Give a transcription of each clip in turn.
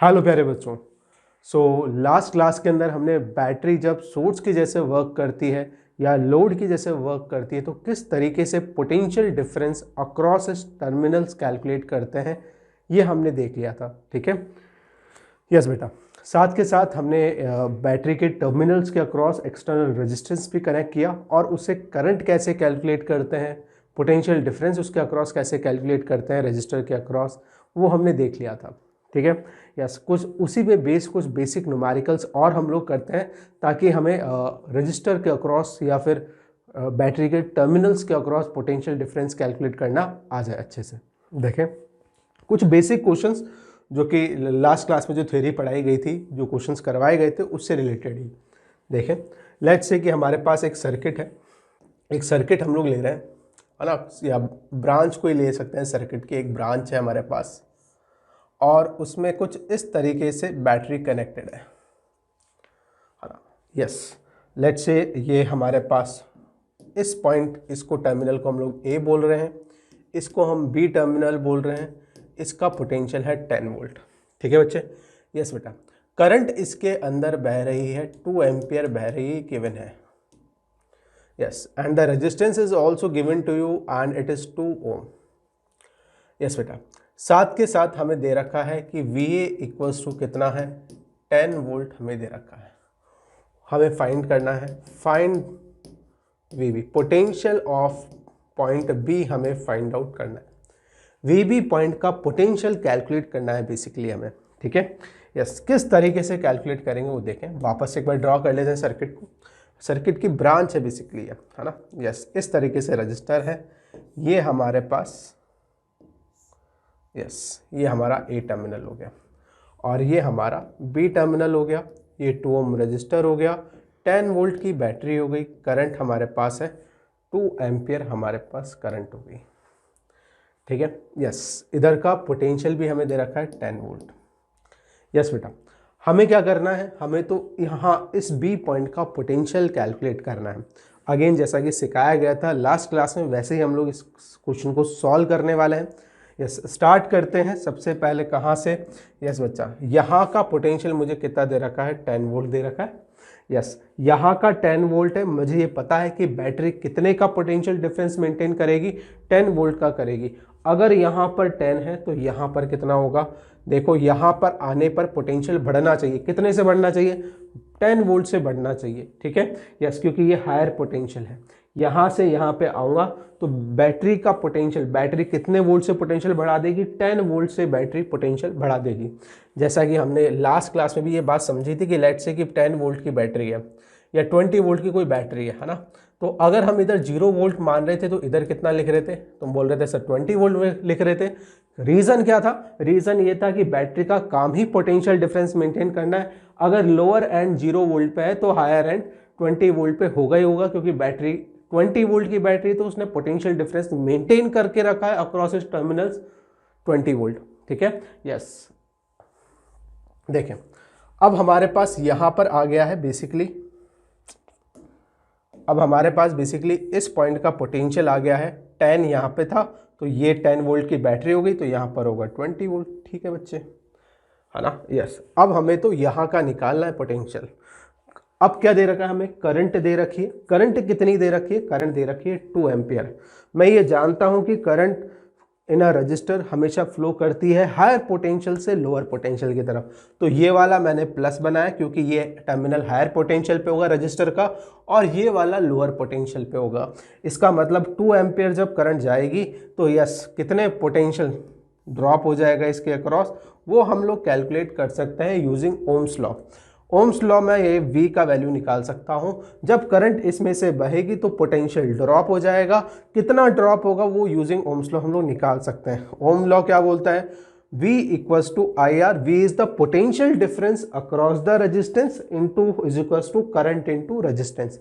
Hello प्यारे बच्चों। Last class के अंदर हमने बैटरी जब सोर्स की जैसे वर्क करती है या लोड की जैसे वर्क करती है तो किस तरीके से potential difference across terminals calculate करते हैं ये हमने देख लिया था। ठीक है, यस बेटा। साथ के साथ हमने बैटरी के टर्मिनल्स के अक्रॉस एक्सटर्नल रेजिस्टेंस भी कनेक्ट किया और उससे करंट कैसे कैलकुलेट करते हैं, पोटेंशियल डिफरेंस उसके अक्रॉस कैसे कैलकुलेट करते हैं रजिस्टर के अक्रॉस, वो हमने देख लिया था। ठीक है, यस। कुछ उसी पे बेस कुछ बेसिक न्यूमेरिकल्स और हम लोग करते हैं ताकि हमें रजिस्टर के अक्रॉस या फिर बैटरी के टर्मिनल्स के अक्रॉस पोटेंशियल डिफरेंस कैलकुलेट करना आ जाए अच्छे से। देखें कुछ बेसिक क्वेश्चंस जो कि लास्ट क्लास में जो थ्योरी पढ़ाई गई थी, जो क्वेश्चंस करवाए गए थे उससे रिलेटेड ही। देखें, लेट्स से कि हमारे पास एक सर्किट है, एक सर्किट हम लोग ले रहे हैं, है ना, या ब्रांच कोई ले सकते हैं, सर्किट की एक ब्रांच है हमारे पास और उसमें कुछ इस तरीके से बैटरी कनेक्टेड है ना। यस, लेट्स से ये हमारे पास इस पॉइंट, इसको टर्मिनल को हम लोग ए बोल रहे हैं, इसको हम बी टर्मिनल बोल रहे हैं, इसका पोटेंशियल है 10 वोल्ट। ठीक है बच्चे, यस बेटा। करंट इसके अंदर बह रही है 2 एम्पियर बह रही है, गिवन है। Yes, and the resistance is also given to you and it is 2 ohm. Yes बेटा, साथ के साथ हमें दे रखा है कि VA इक्वल्स टू कितना है, 10 वोल्ट हमें दे रखा है। हमें फाइंड करना है, find VB, potential of point B हमें फाइंड आउट करना है। VB पॉइंट का पोटेंशियल कैलकुलेट करना है बेसिकली हमें। ठीक है, यस। किस तरीके से कैलकुलेट करेंगे वो देखें। वापस एक बार ड्रॉ कर लेते हैं सर्किट को। सर्किट की ब्रांच है बेसिकली है ना। यस, इस तरीके से रजिस्टर है, ये हमारे पास, यस, ये हमारा A टर्मिनल हो गया और ये हमारा B टर्मिनल हो गया। ये 2 ओम रजिस्टर हो गया, 10 वोल्ट की बैटरी हो गई, करंट हमारे पास है 2 एम्पियर हमारे पास करंट हो गई। ठीक है, यस। इधर का पोटेंशियल भी हमें दे रखा है 10 वोल्ट। यस बेटा, हमें क्या करना है, हमें तो यहाँ इस B पॉइंट का पोटेंशियल कैलकुलेट करना है। अगेन जैसा कि सिखाया गया था लास्ट क्लास में, वैसे ही हम लोग इस क्वेश्चन को सॉल्व करने वाले हैं। यस, स्टार्ट करते हैं सबसे पहले कहाँ से। यस बच्चा, यहाँ का पोटेंशियल मुझे कितना दे रखा है, 10 वोल्ट दे रखा है। यस, यहाँ का 10 वोल्ट है, मुझे ये पता है कि बैटरी कितने का पोटेंशियल डिफरेंस मेंटेन करेगी, 10 वोल्ट का करेगी। अगर यहाँ पर 10 है तो यहाँ पर कितना होगा, देखो यहाँ पर आने पर पोटेंशियल बढ़ना चाहिए। कितने से बढ़ना चाहिए, 10 वोल्ट से बढ़ना चाहिए। ठीक है, यस, क्योंकि ये हायर पोटेंशियल है। यहाँ से यहाँ पे आऊँगा तो बैटरी का पोटेंशियल, बैटरी कितने वोल्ट से पोटेंशियल बढ़ा देगी, 10 वोल्ट से बैटरी पोटेंशियल बढ़ा देगी। जैसा कि हमने लास्ट क्लास में भी ये बात समझी थी कि लेट्स से कि 10 वोल्ट की बैटरी है या 20 वोल्ट की कोई बैटरी है ना, तो अगर हम इधर 0 वोल्ट मान रहे थे तो इधर कितना लिख रहे थे, तुम बोल रहे थे सर 20 वोल्ट में लिख रहे थे। रीज़न क्या था, रीज़न ये था कि बैटरी का काम ही पोटेंशियल डिफरेंस मेंटेन करना है। अगर लोअर एंड 0 वोल्ट पे है तो हायर एंड 20 वोल्ट पे होगा ही होगा, क्योंकि बैटरी 20 वोल्ट की बैटरी तो उसने पोटेंशियल डिफरेंस मेंटेन करके रखा है अक्रॉस इस टर्मिनल्स 20 वोल्ट। ठीक है, यस। देखें, अब हमारे पास यहां पर आ गया है बेसिकली, अब हमारे पास बेसिकली इस पॉइंट का पोटेंशियल आ गया है 10, यहाँ पे था तो ये 10 वोल्ट की बैटरी हो गई तो यहाँ पर होगा 20 वोल्ट। ठीक है बच्चे, है ना, यस। अब हमें तो यहाँ का निकालना है पोटेंशियल। अब क्या दे रखा है हमें, करंट दे रखी है। करंट कितनी दे रखी है, करंट दे रखी है 2 एम्पियर। मैं ये जानता हूँ कि करंट इन अ रजिस्टर हमेशा फ्लो करती है हायर पोटेंशियल से लोअर पोटेंशियल की तरफ, तो ये वाला मैंने प्लस बनाया क्योंकि ये टर्मिनल हायर पोटेंशियल पे होगा रजिस्टर का और ये वाला लोअर पोटेंशियल पे होगा। इसका मतलब 2 एम्पियर जब करंट जाएगी तो यस, कितने पोटेंशियल ड्रॉप हो जाएगा इसके अक्रॉस, वो हम लोग कैलकुलेट कर सकते हैं using ohm's law. Ohm's law में ये V का वैल्यू निकाल सकता हूँ। जब करंट इसमें से बहेगी तो पोटेंशियल ड्रॉप हो जाएगा, कितना ड्रॉप होगा वो यूजिंग ओम्स लॉ हम लोग निकाल सकते हैं। ओम लॉ क्या बोलता है, V equals to IR, V is the potential difference across the resistance into is equals to current into resistance.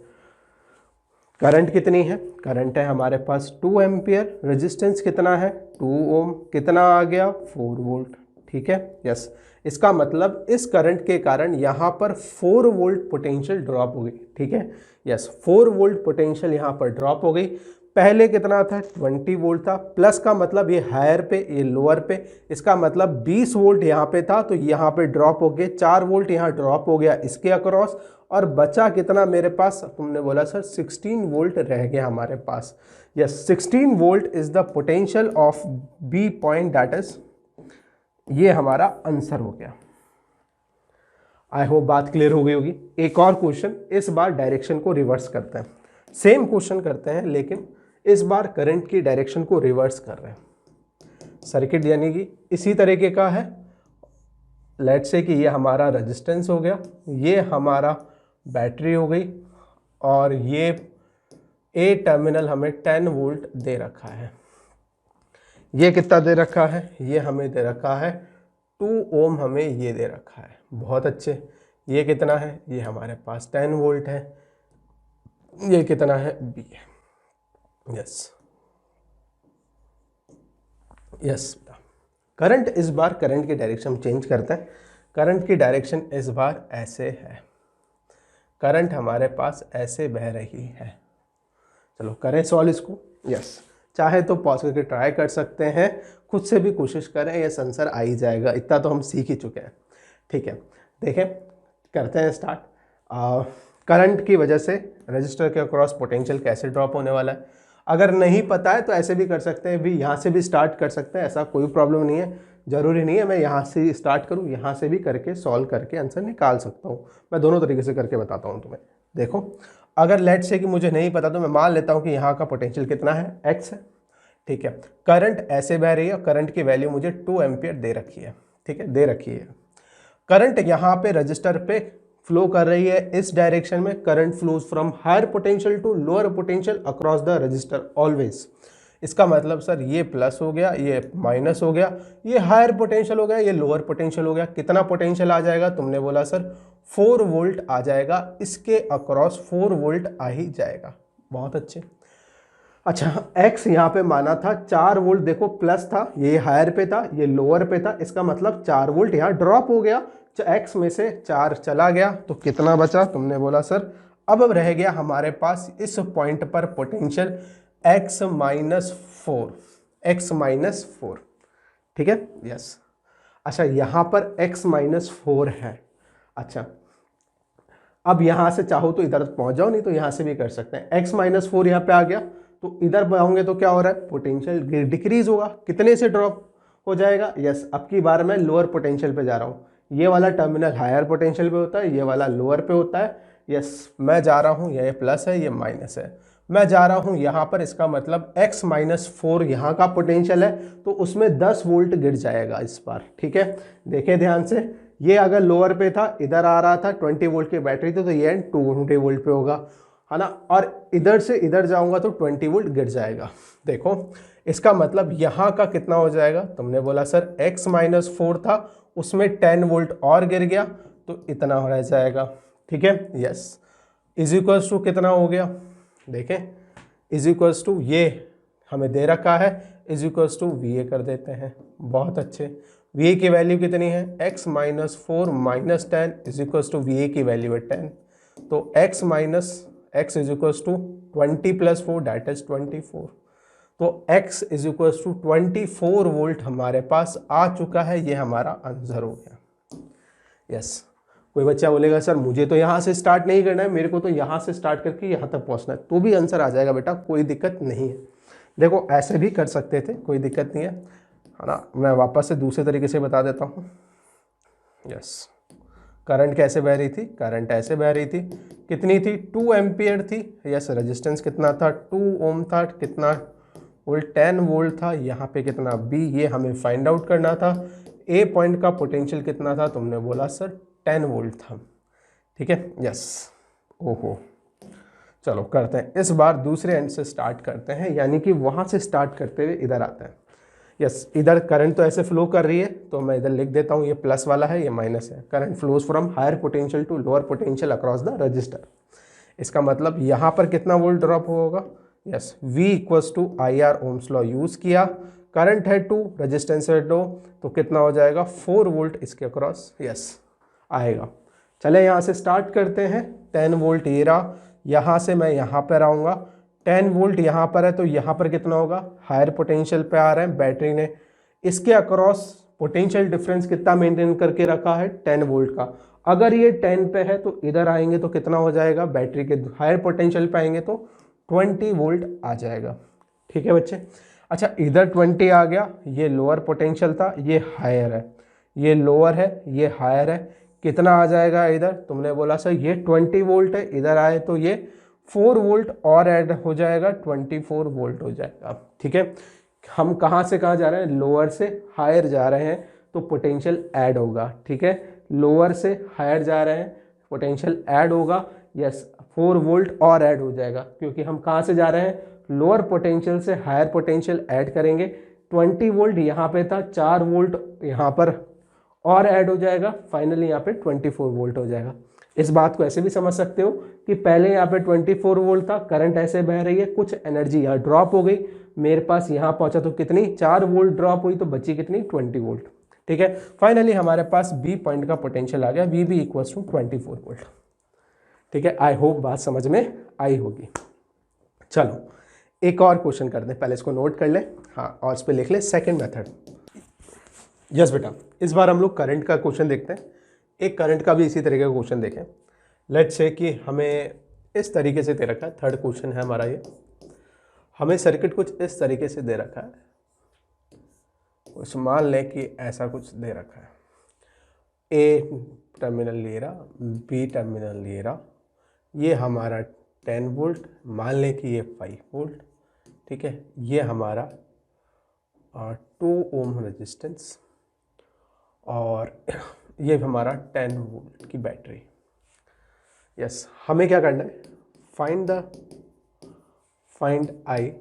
Current कितनी है, करंट है हमारे पास 2 एम्पियर, रेजिस्टेंस कितना है 2 ओम, कितना आ गया 4 वोल्ट। ठीक है, यस। इसका मतलब इस करंट के कारण यहाँ पर 4 वोल्ट पोटेंशियल ड्रॉप हो गई। ठीक है, यस, 4 वोल्ट पोटेंशियल यहाँ पर ड्रॉप हो गई। पहले कितना था 20 वोल्ट था, प्लस का मतलब ये हायर पे ये लोअर पे, इसका मतलब 20 वोल्ट यहाँ पे था तो यहाँ पे ड्रॉप हो गए, 4 वोल्ट यहाँ ड्रॉप हो गया इसके अक्रॉस, और बचा कितना मेरे पास, तुमने बोला सर 16 वोल्ट रह गया हमारे पास। Yes 16 volt is the potential of B point, that is ये हमारा आंसर हो गया। आई होप बात क्लियर हो गई होगी। एक और क्वेश्चन, इस बार डायरेक्शन को रिवर्स करते हैं, सेम क्वेश्चन करते हैं लेकिन इस बार करंट की डायरेक्शन को रिवर्स कर रहे हैं। सर्किट यानी कि इसी तरीके का है, लेट्स से कि ये हमारा रेजिस्टेंस हो गया, ये हमारा बैटरी हो गई, और ये ए टर्मिनल हमें 10 वोल्ट दे रखा है। ये कितना दे रखा है, ये हमें दे रखा है 2 ओम, हमें ये दे रखा है। बहुत अच्छे। ये कितना है, ये हमारे पास 10 वोल्ट है। ये कितना है, बी है। Yes yes. करंट इस बार, करंट की डायरेक्शन चेंज करते हैं। करंट की डायरेक्शन इस बार ऐसे है, करंट हमारे पास ऐसे बह रही है। चलो करें सॉल्व इसको। यस, चाहे तो पॉज करके ट्राई कर सकते हैं, खुद से भी कोशिश करें, ये आंसर आ ही जाएगा, इतना तो हम सीख ही चुके हैं। ठीक है, देखें करते हैं स्टार्ट। करंट की वजह से रजिस्टर के अक्रॉस पोटेंशियल कैसे ड्रॉप होने वाला है, अगर नहीं पता है तो ऐसे भी कर सकते हैं, भी यहाँ से भी स्टार्ट कर सकते हैं, ऐसा कोई प्रॉब्लम नहीं है। ज़रूरी नहीं है मैं यहाँ से स्टार्ट करूँ, यहाँ से भी करके सॉल्व करके आंसर निकाल सकता हूँ। मैं दोनों तरीके से करके बताता हूँ तुम्हें। देखो, अगर लेट से कि मुझे नहीं पता तो मैं मान लेता हूँ कि यहाँ का पोटेंशियल कितना है, x है। ठीक है, करंट ऐसे बह रही है, करंट की वैल्यू मुझे 2 एम्पियर दे रखी है। ठीक है, दे रखी है। करंट यहाँ पे रजिस्टर पे फ्लो कर रही है इस डायरेक्शन में। Current flows from higher potential to lower potential across the resistor always. इसका मतलब सर ये प्लस हो गया, ये माइनस हो गया, ये हायर पोटेंशियल हो गया, ये लोअर पोटेंशियल हो गया। कितना पोटेंशियल आ जाएगा, तुमने बोला सर 4 वोल्ट आ जाएगा, इसके अक्रॉस 4 वोल्ट आ ही जाएगा। बहुत अच्छे। अच्छा, x यहाँ पे माना था 4 वोल्ट, देखो प्लस था, ये हायर पे था, ये लोअर पे था, इसका मतलब 4 वोल्ट यहाँ ड्रॉप हो गया। x में से 4 चला गया तो कितना बचा, तुमने बोला सर अब रह गया हमारे पास इस पॉइंट पर पोटेंशियल x माइनस 4। ठीक है, यस। अच्छा, यहाँ पर x माइनस 4 है। अच्छा, अब यहाँ से चाहो तो इधर पहुँच जाओ, नहीं तो यहाँ से भी कर सकते हैं। x माइनस 4 यहाँ पे आ गया तो इधर बढ़ाओगे तो क्या हो रहा है, पोटेंशियल डिक्रीज होगा। कितने से ड्रॉप हो जाएगा, यस, अब की बार मैं लोअर पोटेंशियल पे जा रहा हूँ। ये वाला टर्मिनल हायर पोटेंशियल पे होता है, ये वाला लोअर पे होता है। यस, मैं जा रहा हूँ, ये प्लस है, ये माइनस है, मैं जा रहा हूँ यहाँ पर। इसका मतलब x माइनस 4 यहाँ का पोटेंशियल है तो उसमें 10 वोल्ट गिर जाएगा इस बार। ठीक है, देखें ध्यान से, ये अगर लोअर पे था, इधर आ रहा था, 20 वोल्ट की बैटरी थी तो ये 20 वोल्ट पे होगा, है ना, और इधर से इधर जाऊंगा तो 20 वोल्ट गिर जाएगा। देखो, इसका मतलब यहाँ का कितना हो जाएगा, तुमने बोला सर x माइनस 4 था, उसमें 10 वोल्ट और गिर गया तो इतना हो रह जाएगा। ठीक है, यस, इज इक्वल्स टू कितना हो गया, देखें, इज इक्वल्स टू ये हमें दे रखा है, इज इक्वल्स टू वी कर देते हैं। बहुत अच्छे, वी की वैल्यू कितनी है, x minus 4 minus 10 is equals to V की वैल्यू है 10, तो x minus x is equals to 20 plus 4 that is 24, तो x is equals to 24 volt हमारे पास आ चुका है। ये हमारा आंसर हो गया। यस, कोई बच्चा बोलेगा सर मुझे तो यहाँ से स्टार्ट नहीं करना है, मेरे को तो यहाँ से स्टार्ट करके यहाँ तक पहुँचना है, तो भी आंसर आ जाएगा बेटा, कोई दिक्कत नहीं है। देखो ऐसे भी कर सकते थे, कोई दिक्कत नहीं है ना। मैं वापस से दूसरे तरीके से बता देता हूँ। यस, करंट कैसे बह रही थी, करंट ऐसे बह रही थी, कितनी थी, 2 एम्पियर थी। यस, रेजिस्टेंस कितना था, 2 ओम था, कितना वोल्ट, 10 वोल्ट था। यहाँ पे कितना बी, ये हमें फाइंड आउट करना था। ए पॉइंट का पोटेंशियल कितना था, तुमने बोला सर 10 वोल्ट था। ठीक है, यस, ओहो, चलो करते हैं इस बार दूसरे एंड से स्टार्ट करते हैं, यानी कि वहाँ से स्टार्ट करते हुए इधर आते हैं। यस, इधर करंट तो ऐसे फ्लो कर रही है तो मैं इधर लिख देता हूँ, ये प्लस वाला है, ये माइनस है। Current flows from higher potential to lower potential across the resistor. इसका मतलब यहाँ पर कितना वोल्ट ड्रॉप होगा, yes, V equals to IR ohm's law use किया, करंट है 2, रेजिस्टेंस है 2, तो कितना हो जाएगा 4 वोल्ट इसके अक्रॉस, यस, आएगा। चले यहाँ से स्टार्ट करते हैं। 10 वोल्ट ये रहा, यहाँ से मैं यहाँ पर आऊँगा, 10 वोल्ट यहाँ पर है तो यहाँ पर कितना होगा, हायर पोटेंशियल पे आ रहा है बैटरी ने, इसके अक्रॉस पोटेंशियल डिफरेंस कितना मेंटेन करके रखा है, 10 वोल्ट का। अगर ये 10 पे है तो इधर आएंगे तो कितना हो जाएगा, बैटरी के हायर पोटेंशियल पे आएंगे तो 20 वोल्ट आ जाएगा। ठीक है बच्चे। अच्छा इधर 20 आ गया, ये लोअर पोटेंशियल था, ये हायर है, ये लोअर है, ये हायर है, कितना आ जाएगा इधर, तुमने बोला सर ये 20 वोल्ट है, इधर आए तो ये 4 वोल्ट और ऐड हो जाएगा, 24 वोल्ट हो जाएगा। ठीक है, हम कहाँ से कहाँ जा रहे हैं, लोअर से हायर जा रहे हैं तो पोटेंशियल ऐड होगा। ठीक है, लोअर से हायर जा रहे हैं, पोटेंशियल ऐड होगा, यस 4 वोल्ट और ऐड हो जाएगा, क्योंकि हम कहाँ से जा रहे हैं, लोअर पोटेंशियल से हायर पोटेंशियल ऐड करेंगे। 20 वोल्ट यहाँ पे था, 4 वोल्ट यहाँ पर और ऐड हो जाएगा, फाइनली यहाँ पे 24 वोल्ट हो जाएगा। इस बात को ऐसे भी समझ सकते हो कि पहले यहाँ पे 24 वोल्ट था, करंट ऐसे बह रही है, कुछ एनर्जी यहाँ ड्रॉप हो गई, मेरे पास यहाँ पहुंचा तो कितनी 4 वोल्ट ड्रॉप हुई, तो बची कितनी 20 वोल्ट। ठीक है, फाइनली हमारे पास बी पॉइंट का पोटेंशियल आ गया, V B equals to 24 volt. ठीक है, आई होप बात समझ में आई होगी। चलो एक और क्वेश्चन कर दें, पहले इसको नोट कर ले, हाँ, और इस पर लिख ले सेकेंड मेथड। यस बेटा, इस बार हम लोग करंट का क्वेश्चन देखते हैं। एक करंट का भी इसी तरीके का क्वेश्चन देखें। लेट्स से कि हमें इस तरीके से दे रखा है, थर्ड क्वेश्चन है हमारा ये, हमें सर्किट कुछ इस तरीके से दे रखा है, कुछ मान लें कि ऐसा कुछ दे रखा है, ए टर्मिनल ले रहा, बी टर्मिनल ले रहा, ये हमारा 10 वोल्ट, मान लें कि ये 5 वोल्ट। ठीक है, ये हमारा 2 ओम रेजिस्टेंस और ये हमारा 10 वोल्ट की बैटरी। यस, हमें क्या करना है, फाइंड आई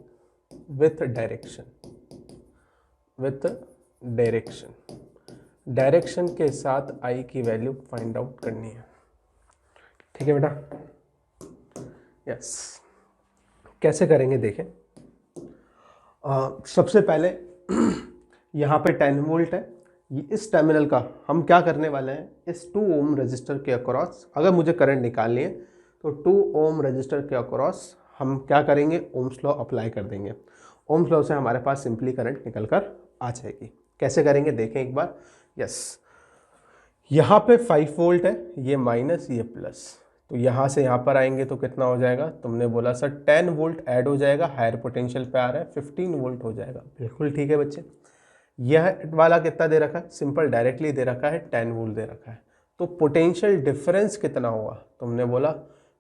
विथ डायरेक्शन के साथ आई की वैल्यू फाइंड आउट करनी है। ठीक है बेटा, यस, कैसे करेंगे देखें। सबसे पहले यहाँ पे 10 वोल्ट है, इस टर्मिनल का हम क्या करने वाले हैं, इस 2 ओम रजिस्टर के अक्रॉस अगर मुझे करंट निकालनी है तो 2 ओम रजिस्टर के अक्रॉस हम क्या करेंगे, ओम्स लॉ अप्लाई कर देंगे। ओम्स लॉ से हमारे पास सिंपली करंट निकल कर आ जाएगी। कैसे करेंगे देखें एक बार। यस, यहाँ पे 5 वोल्ट है, ये माइनस ये प्लस, तो यहाँ से यहाँ पर आएंगे तो कितना हो जाएगा, तुमने बोला सर 10 वोल्ट ऐड हो जाएगा, हायर पोटेंशियल पे आ रहा है, 15 वोल्ट हो जाएगा। बिल्कुल ठीक है बच्चे। यह वाला कितना दे रखा है, सिंपल डायरेक्टली दे रखा है, 10 वोल्ट दे रखा है, तो पोटेंशियल डिफरेंस कितना हुआ, तुमने बोला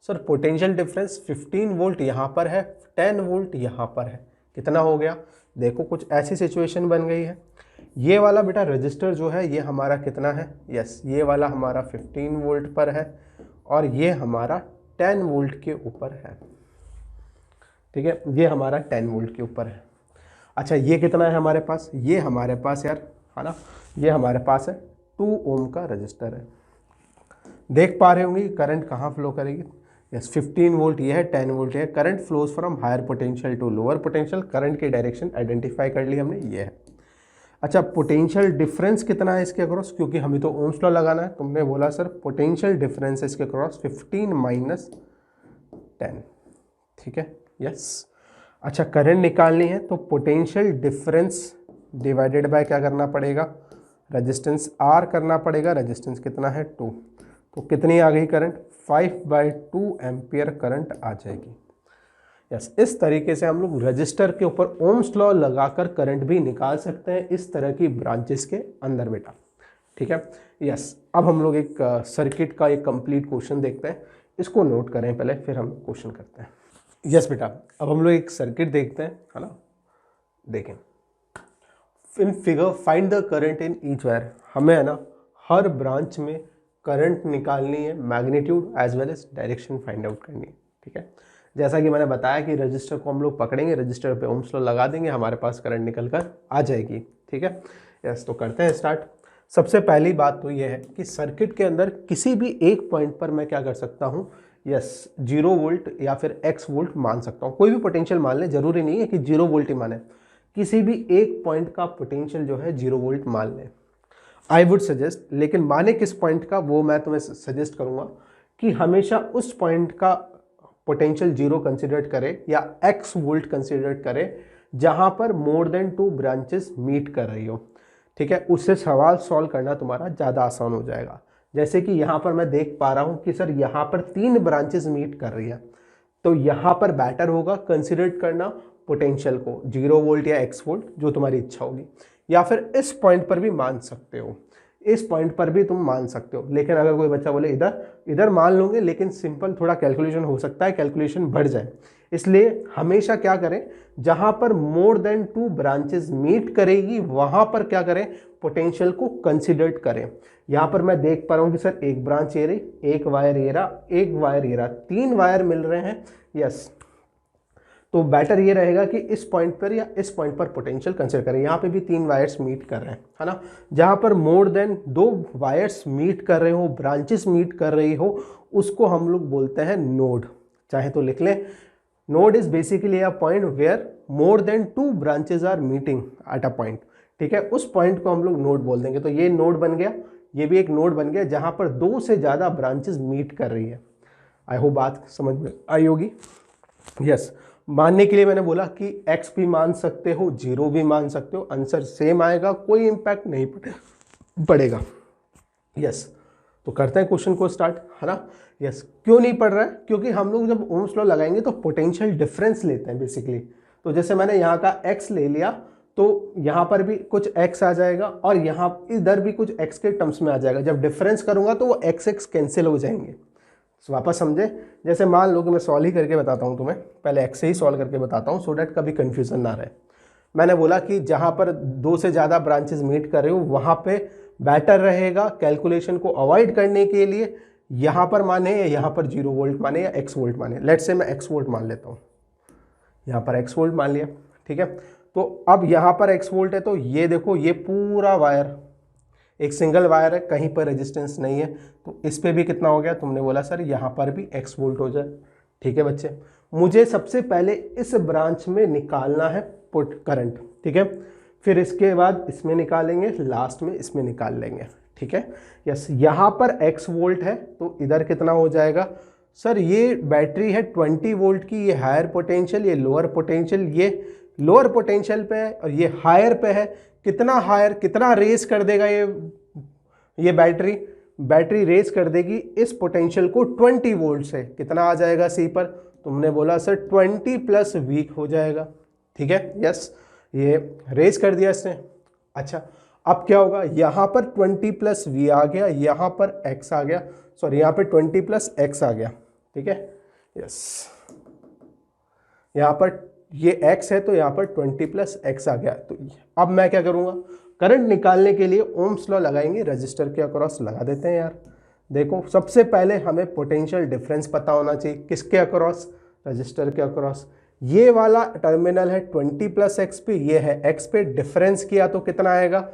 सर पोटेंशियल डिफरेंस 15 वोल्ट यहाँ पर है, 10 वोल्ट यहाँ पर है, कितना हो गया। देखो कुछ ऐसी सिचुएशन बन गई है, ये वाला बेटा रजिस्टर जो है ये हमारा कितना है, यस ये वाला हमारा 15 वोल्ट पर है और ये हमारा 10 वोल्ट के ऊपर है। ठीक है, ये हमारा 10 वोल्ट के ऊपर है। अच्छा ये कितना है हमारे पास, ये हमारे पास यार है ना, ये हमारे पास है 2 ओम का रजिस्टर है। देख पा रहे होंगे करंट कहाँ फ्लो करेगी, यस 15 वोल्ट ये है, 10 वोल्ट है, current flows from higher potential to lower potential, current की डायरेक्शन आइडेंटिफाई कर ली हमने, ये है। अच्छा पोटेंशियल डिफरेंस कितना है इसके अक्रॉस, क्योंकि हमें तो ओम्स लॉ लगाना है, तुमने बोला सर पोटेंशियल डिफरेंस इसके अक्रॉस 15 माइनस 10। ठीक है, यस। अच्छा करंट निकालनी है तो पोटेंशियल डिफरेंस डिवाइडेड बाय क्या करना पड़ेगा, रेजिस्टेंस R करना पड़ेगा, रेजिस्टेंस कितना है 2, तो कितनी आ गई करंट, 5/2 एम्पियर करंट आ जाएगी। यस, इस तरीके से हम लोग रजिस्टर के ऊपर ओम्स लॉ लगाकर करंट भी निकाल सकते हैं इस तरह की ब्रांचेस के अंदर बेटा। ठीक है, यस। अब हम लोग एक सर्किट का एक कंप्लीट क्वेश्चन देखते हैं, इसको नोट करें पहले फिर हम क्वेश्चन करते हैं। यस बेटा, अब हम लोग एक सर्किट देखते हैं, है ना, देखें। In figure find the current in each wire, हमें है ना हर ब्रांच में करंट निकालनी है, magnitude as well as direction find out करनी है। ठीक है, जैसा कि मैंने बताया कि रजिस्टर को हम लोग पकड़ेंगे, रजिस्टर पे ओम्स लॉ लगा देंगे, हमारे पास करंट निकल कर आ जाएगी। ठीक है, यस, तो करते हैं स्टार्ट। सबसे पहली बात तो ये है कि सर्किट के अंदर किसी भी एक पॉइंट पर मैं क्या कर सकता हूँ, यस 0 वोल्ट या फिर x वोल्ट मान सकता हूँ, कोई भी पोटेंशियल मान लें, जरूरी नहीं है कि 0 वोल्ट ही माने, किसी भी एक पॉइंट का पोटेंशियल जो है 0 वोल्ट मान लें। आई वुड सजेस्ट, लेकिन माने किस पॉइंट का वो मैं तुम्हें सजेस्ट करूँगा कि हमेशा उस पॉइंट का पोटेंशियल जीरो कंसिडर करें या x वोल्ट कंसिडर करें जहां पर मोर देन 2 ब्रांचेस मीट कर रही हो, ठीक है, उससे सवाल सॉल्व करना तुम्हारा ज़्यादा आसान हो जाएगा। जैसे कि यहाँ पर मैं देख पा रहा हूँ कि सर यहाँ पर 3 ब्रांचेस मीट कर रही है, तो यहाँ पर बेटर होगा कंसिडर करना पोटेंशियल को 0 वोल्ट या x वोल्ट, जो तुम्हारी इच्छा होगी, या फिर इस पॉइंट पर भी मान सकते हो, इस पॉइंट पर भी तुम मान सकते हो। लेकिन अगर कोई बच्चा बोले इधर मान लोगे, लेकिन सिंपल थोड़ा कैलकुलेशन हो सकता है, कैलकुलेशन बढ़ जाए, इसलिए हमेशा क्या करें, जहां पर मोर देन 2 ब्रांचेस मीट करेगी वहां पर क्या करें, पोटेंशियल को कंसिडर करें। यहां पर मैं देख पा रहा हूं कि सर एक ब्रांच ये रही, एक वायर ये रहा, एक वायर ये रहा, 3 वायर मिल रहे हैं, यस, तो बेटर ये रहेगा कि इस पॉइंट पर या इस पॉइंट पर पोटेंशियल कंसिडर करें। यहाँ पे भी 3 वायर्स मीट कर रहे हैं, है ना, जहाँ पर मोर देन 2 वायर्स मीट कर रहे हो, ब्रांचेस मीट कर रही हो, उसको हम लोग बोलते हैं नोड। चाहे तो लिख लें, node is basically a point where more than 2 branches are meeting at a point, ठीक है, उस पॉइंट को हम लोग नोड बोल देंगे। तो ये नोड बन गया, ये भी एक नोड बन गया जहाँ पर 2 से ज़्यादा ब्रांचेस मीट कर रही है। आई होप बात समझ में आई होगी। यस, मानने के लिए मैंने बोला कि x भी मान सकते हो, 0 भी मान सकते हो, आंसर सेम आएगा, कोई इंपैक्ट नहीं पड़ेगा। यस, तो करते हैं क्वेश्चन को स्टार्ट, है ना। यस, क्यों नहीं पड़ रहा है, क्योंकि हम लोग जब ओम्स लॉ लगाएंगे तो पोटेंशियल डिफरेंस लेते हैं बेसिकली। तो जैसे मैंने यहाँ का x ले लिया, तो यहाँ पर भी कुछ x आ जाएगा और यहाँ इधर भी कुछ x के टर्म्स में आ जाएगा। जब डिफरेंस करूँगा तो वो x कैंसिल हो जाएंगे। तो वापस समझे, जैसे मान लो कि मैं सॉल्व ही करके बताता हूँ तुम्हें, पहले x से ही सॉल्व करके बताता हूँ सो डैट कभी कन्फ्यूजन ना रहे। मैंने बोला कि जहाँ पर 2 से ज़्यादा ब्रांचेस मीट कर रहे हो वहाँ पे बेटर रहेगा कैलकुलेशन को अवॉइड करने के लिए यहाँ पर माने या यहाँ पर 0 वोल्ट माने या x वोल्ट माने। लेट्स से मैं x वोल्ट मान लेता हूँ, यहाँ पर x वोल्ट मान लिया, ठीक है। तो अब यहाँ पर x वोल्ट है, तो ये देखो ये पूरा वायर एक सिंगल वायर है, कहीं पर रेजिस्टेंस नहीं है, तो इस पे भी कितना हो गया, तुमने बोला सर यहाँ पर भी x वोल्ट हो जाए, ठीक है बच्चे। मुझे सबसे पहले इस ब्रांच में निकालना है पुट करंट, ठीक है, फिर इसके बाद इसमें निकालेंगे, लास्ट में इसमें निकाल लेंगे, ठीक है। यस, यहाँ पर x वोल्ट है तो इधर कितना हो जाएगा, सर ये बैटरी है 20 वोल्ट की, ये हायर पोटेंशियल, ये लोअर पोटेंशियल, ये लोअर पोटेंशियल पे है और ये हायर पे है। कितना हायर, कितना रेस कर देगा ये बैटरी रेस कर देगी इस पोटेंशियल को 20 वोल्ट से, कितना आ जाएगा सी पर, तुमने बोला सर 20 प्लस वी हो जाएगा, ठीक है। यस, ये रेस कर दिया इसने। अच्छा, अब क्या होगा, यहाँ पर 20 प्लस वी आ गया, यहाँ पर x आ गया, सॉरी यहाँ पे 20 प्लस x आ गया, ठीक है। यस, यहाँ पर ये x है तो यहाँ पर 20 प्लस x आ गया। तो अब मैं क्या करूँगा, करंट निकालने के लिए ओम्स लॉ लगाएंगे, रजिस्टर के अक्रॉस लगा देते हैं यार। देखो सबसे पहले हमें पोटेंशियल डिफरेंस पता होना चाहिए, किसके अक्रॉस, रजिस्टर के अक्रॉस। ये वाला टर्मिनल है 20 प्लस एक्स पे, ये है x पे, डिफरेंस किया तो कितना आएगा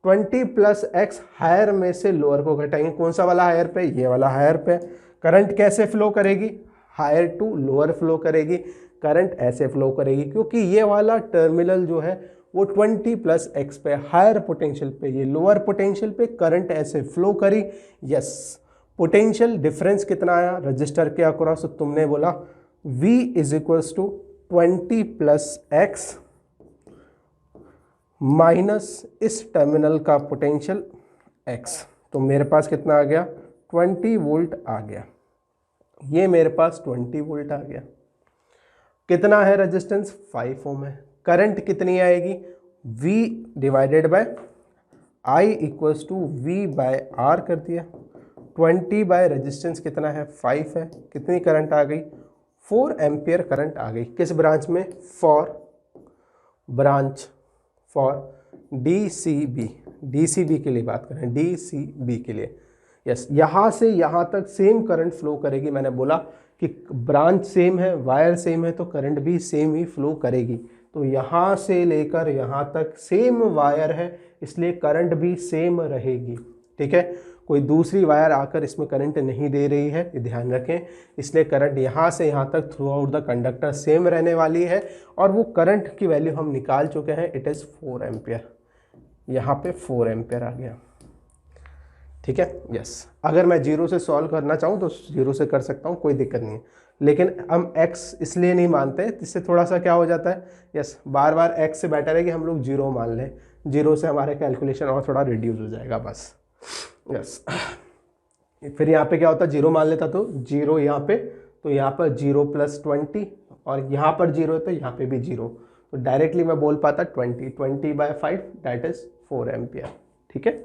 20 प्लस एक्स, हायर में से लोअर को घटाएंगे, कौन सा वाला हायर पे, ये वाला हायर पे। करंट कैसे फ्लो करेगी, हायर टू लोअर फ्लो करेगी, करंट ऐसे फ्लो करेगी क्योंकि ये वाला टर्मिनल जो है वो 20 प्लस एक्स पे हायर पोटेंशियल पे, ये लोअर पोटेंशियल पे, करंट ऐसे फ्लो करी। यस, पोटेंशियल डिफरेंस कितना आया रजिस्टर के अक्रॉस, तुमने बोला V is equals to 20 plus x minus इस टर्मिनल का पोटेंशियल x, तो मेरे पास कितना आ गया 20 वोल्ट आ गया, ये मेरे पास 20 वोल्ट आ गया। कितना है रेजिस्टेंस 5 ओम है। करंट कितनी आएगी V divided by I equals to V by R कर दिया, 20 बाय रेजिस्टेंस कितना है 5 है, कितनी करंट आ गई 4 एम्पियर करंट आ गई। किस ब्रांच में, फॉर DCB के लिए बात करें, DCB के लिए। यस, यहाँ से यहाँ तक सेम करंट फ्लो करेगी। मैंने बोला कि ब्रांच सेम है, वायर सेम है, तो करंट भी सेम ही फ्लो करेगी। तो यहाँ से लेकर यहाँ तक सेम वायर है, इसलिए करंट भी सेम रहेगी, ठीक है। कोई दूसरी वायर आकर इसमें करंट नहीं दे रही है, ये ध्यान रखें, इसलिए करंट यहाँ से यहाँ तक through out the conductor same रहने वाली है। और वो करंट की वैल्यू हम निकाल चुके हैं, इट इज़ 4 एम्पियर, यहाँ पे 4 एम्पियर आ गया, ठीक है, यस। अगर मैं जीरो से सॉल्व करना चाहूँ तो जीरो से कर सकता हूँ, कोई दिक्कत नहीं है, लेकिन हम एक्स इसलिए नहीं मानते, इससे थोड़ा सा क्या हो जाता है, यस, बार बार एक्स से बेटर है कि हम लोग जीरो मान लें, जीरो से हमारे कैलकुलेशन और थोड़ा रिड्यूस हो जाएगा बस, यस। फिर यहाँ पे क्या होता है, जीरो मान लेता तो जीरो यहाँ पे, तो यहाँ पर जीरो प्लस 20, और यहाँ पर जीरो है तो यहाँ पे भी जीरो, तो डायरेक्टली मैं बोल पाता 20/5 दैट इज 4 एम्पियर। ठीक है,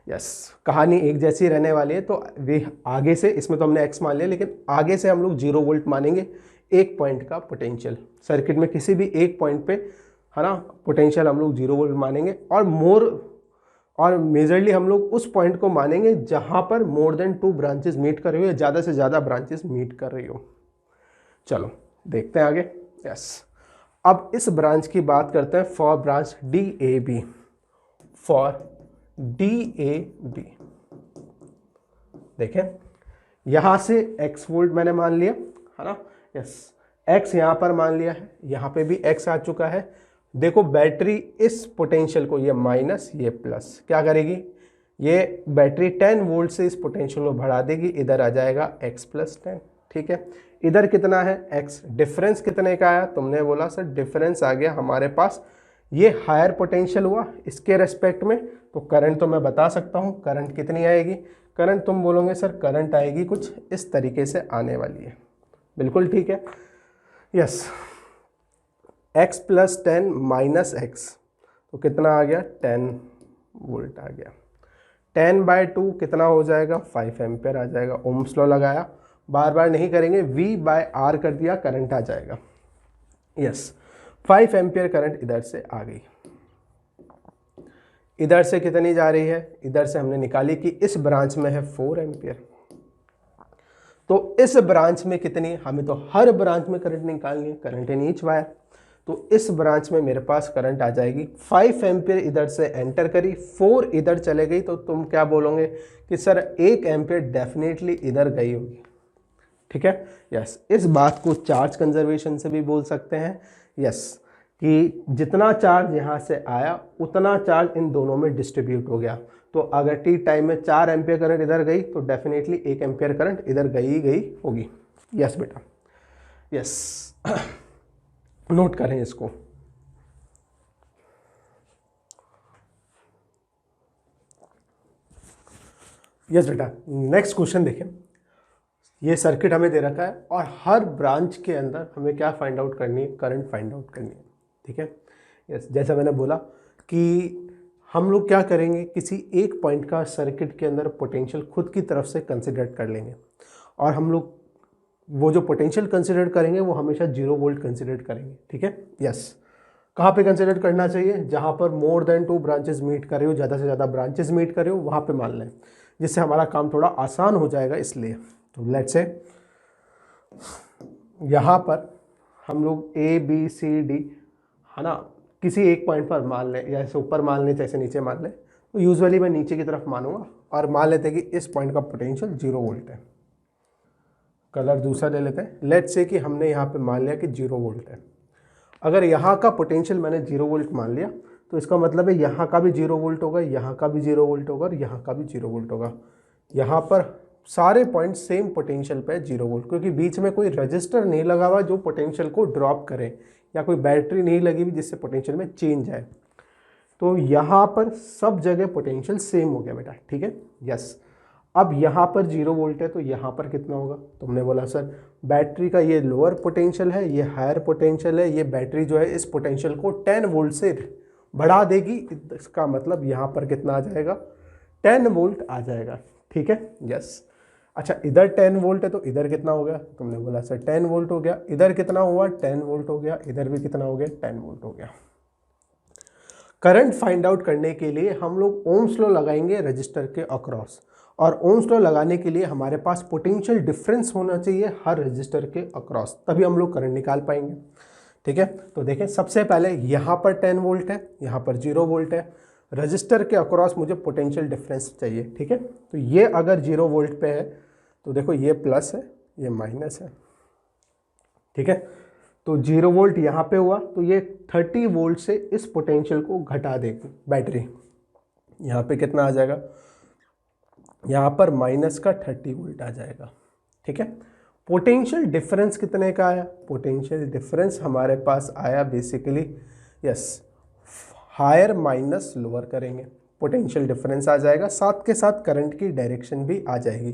यस। कहानी एक जैसी रहने वाली है, तो वे आगे से, इसमें तो हमने एक्स मान लिया, लेकिन आगे से हम लोग 0 वोल्ट मानेंगे, एक पॉइंट का पोटेंशियल सर्किट में किसी भी एक पॉइंट पे, है ना, पोटेंशियल हम लोग 0 वोल्ट मानेंगे, और मेजरली हम लोग उस पॉइंट को मानेंगे जहां पर मोर देन 2 ब्रांचेस मीट कर रही हो या ज़्यादा से ज़्यादा ब्रांचेस मीट कर रही हो। चलो देखते हैं आगे, यस। अब इस ब्रांच की बात करते हैं for branch DAB, for DAB देखें, यहां से x वोल्ट मैंने मान लिया, है ना, यस, x यहां पर मान लिया है, यहां पे भी x आ चुका है। देखो बैटरी इस पोटेंशियल को, ये माइनस ये प्लस, क्या करेगी, ये बैटरी 10 वोल्ट से इस पोटेंशियल को बढ़ा देगी, इधर आ जाएगा x प्लस 10। ठीक है, इधर कितना है x, डिफरेंस कितने का आया, तुमने बोला सर डिफरेंस आ गया हमारे पास, ये हायर पोटेंशियल हुआ इसके रेस्पेक्ट में, तो करंट तो मैं बता सकता हूँ, करंट कितनी आएगी, करंट तुम बोलोगे सर करंट आएगी कुछ इस तरीके से आने वाली है, बिल्कुल ठीक है, yes. x plus 10 minus x, तो कितना आ गया, 10 वोल्ट आ गया, 10/2 कितना हो जाएगा, 5 एम्पियर आ जाएगा। ओम्स लॉ लगाया, बार बार नहीं करेंगे, V/R कर दिया, करंट आ जाएगा, यस। 5 एम्पियर करंट इधर से आ गई, इधर से कितनी जा रही है, इधर से हमने निकाली कि इस ब्रांच में है 4 एम्पियर, तो इस ब्रांच में कितनी, हमें तो हर ब्रांच में करंट निकालनी है, करंट इन ईच वायर, तो इस ब्रांच में मेरे पास करंट आ जाएगी 5 एम्पियर, इधर से एंटर करी, 4 इधर चले गई, तो तुम क्या बोलोगे कि सर 1 एम्पियर डेफिनेटली इधर गई होगी। ठीक है, यस। इस बात को चार्ज कंजर्वेशन से भी बोल सकते हैं, यस, कि जितना चार्ज यहाँ से आया उतना चार्ज इन दोनों में डिस्ट्रीब्यूट हो गया, तो अगर टी टाइम में 4 एम्पियर करंट इधर गई तो डेफिनेटली 1 एम्पियर करंट इधर गई होगी। यस बेटा, यस, नोट करें इसको। यस बेटा, नेक्स्ट क्वेश्चन देखें, ये सर्किट हमें दे रखा है और हर ब्रांच के अंदर हमें क्या फाइंड आउट करनी है, करंट फाइंड आउट करनी है। ठीक है, यस, जैसा मैंने बोला कि हम लोग क्या करेंगे, किसी एक पॉइंट का सर्किट के अंदर पोटेंशियल खुद की तरफ से कंसिडर कर लेंगे, और हम लोग वो जो पोटेंशियल कंसिडर करेंगे वो हमेशा 0 वोल्ट कंसिडर करेंगे। ठीक है, यस। कहाँ पे कंसिडर करना चाहिए, जहाँ पर मोर देन 2 ब्रांचेस मीट कर रहे हो, ज़्यादा से ज़्यादा ब्रांचेस मीट कर रहे हो, वहाँ पे मान लें, जिससे हमारा काम थोड़ा आसान हो जाएगा। इसलिए तो लेट्स से यहाँ पर हम लोग ABCD, है ना, किसी एक पॉइंट पर मान लें, या ऐसे ऊपर मान लें जैसे नीचे मान लें, तो यूजुअली मैं नीचे की तरफ मानूंगा और मान लेते हैं कि इस पॉइंट का पोटेंशियल 0 वोल्ट है। कलर दूसरा ले लेते हैं, लेट्स से कि हमने यहाँ पे मान लिया कि 0 वोल्ट है। अगर यहाँ का पोटेंशियल मैंने 0 वोल्ट मान लिया, तो इसका मतलब है यहाँ का भी 0 वोल्ट होगा, यहाँ का भी 0 वोल्ट होगा और यहाँ का भी 0 वोल्ट होगा। यहाँ पर सारे पॉइंट सेम पोटेंशियल पे 0 वोल्ट, क्योंकि बीच में कोई रजिस्टर नहीं लगा हुआ जो पोटेंशियल को ड्रॉप करे, या कोई बैटरी नहीं लगी हुई जिससे पोटेंशियल में चेंज आए। तो यहाँ पर सब जगह पोटेंशियल सेम हो गया बेटा। ठीक है, यस। अब यहाँ पर 0 वोल्ट है, तो यहाँ पर कितना होगा, तुमने बोला सर बैटरी का ये लोअर पोटेंशियल है, ये हायर पोटेंशियल है, ये बैटरी जो है इस पोटेंशियल को 10 वोल्ट से बढ़ा देगी, इसका मतलब यहाँ पर कितना आ जाएगा, 10 वोल्ट आ जाएगा। ठीक है, यस। अच्छा, इधर 10 वोल्ट है तो इधर कितना हो गया, तुमने बोला सर 10 वोल्ट हो गया, इधर कितना हुआ, 10 वोल्ट हो गया, इधर भी कितना हो गया, 10 वोल्ट हो गया। करंट फाइंड आउट करने के लिए हम लोग ओम्स लॉ लगाएंगे रजिस्टर के अक्रॉस, और ओम्स लॉ लगाने के लिए हमारे पास पोटेंशियल डिफरेंस होना चाहिए हर रजिस्टर के अक्रॉस, तभी हम लोग करंट निकाल पाएंगे। ठीक है, तो देखें, सबसे पहले यहाँ पर 10 वोल्ट है, यहाँ पर 0 वोल्ट है, रजिस्टर के अक्रॉस मुझे पोटेंशियल डिफरेंस चाहिए। ठीक है, तो ये अगर 0 वोल्ट पे है तो देखो ये प्लस है, ये माइनस है। ठीक है, तो 0 वोल्ट यहाँ पे हुआ, तो ये 30 वोल्ट से इस पोटेंशियल को घटा देगी बैटरी, यहाँ पे कितना आ जाएगा, यहाँ पर माइनस का 30 वोल्ट आ जाएगा। ठीक है, पोटेंशियल डिफरेंस कितने का आया? पोटेंशियल डिफरेंस हमारे पास आया basically, yes, higher minus lower करेंगे, पोटेंशियल डिफरेंस आ जाएगा, साथ के साथ करंट की डायरेक्शन भी आ जाएगी।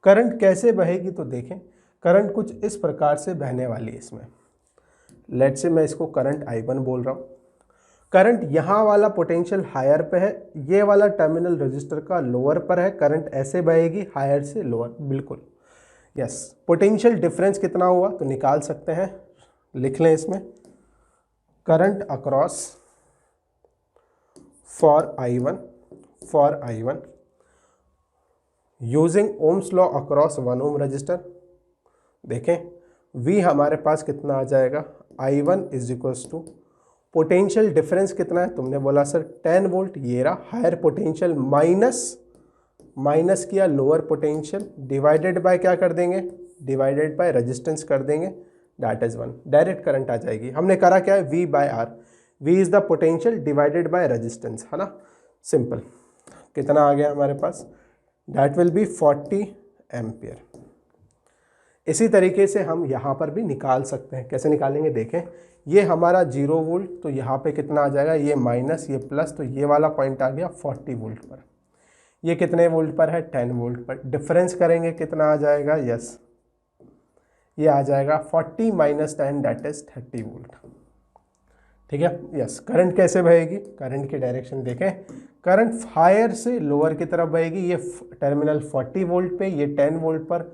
करंट कैसे बहेगी तो देखें, करंट कुछ इस प्रकार से बहने वाली है इसमें। लेट्स से मैं इसको करंट I1 बोल रहा हूँ। करंट यहाँ वाला पोटेंशियल हायर पे है, ये वाला टर्मिनल रजिस्टर का लोअर पर है, करंट ऐसे बहेगी हायर से लोअर, बिल्कुल यस। पोटेंशियल डिफरेंस कितना हुआ तो निकाल सकते हैं, लिख लें इसमें, current across for I1 using ohm's law across 1 ohm resistor. देखें V हमारे पास कितना आ जाएगा, I1 is equals to potential difference कितना है, तुमने बोला सर 10 वोल्ट, ये रहा हायर पोटेंशियल माइनस किया लोअर पोटेंशियल, डिवाइडेड बाय क्या कर देंगे, डिवाइडेड बाय रेजिस्टेंस कर देंगे, दैट इज 1, डायरेक्ट करंट आ जाएगी। हमने करा क्या है, V by R, V is the potential divided by resistance, है ना, सिंपल। कितना आ गया हमारे पास, दैट विल बी 40 एम्पियर। इसी तरीके से हम यहाँ पर भी निकाल सकते हैं। कैसे निकालेंगे देखें, ये हमारा 0 वोल्ट, तो यहाँ पे कितना आ जाएगा, ये माइनस ये प्लस, तो ये वाला पॉइंट आ गया 40 वोल्ट पर। ये कितने वोल्ट पर है, 10 वोल्ट पर। डिफरेंस करेंगे कितना आ जाएगा, यस, ये आ जाएगा 40 माइनस 10 दैट इज 30 वोल्ट। ठीक है, यस। करंट कैसे बहेगी, करंट की डायरेक्शन देखें, करंट हायर से लोअर की तरफ बहेगी। ये टर्मिनल 40 वोल्ट पे, ये 10 वोल्ट पर,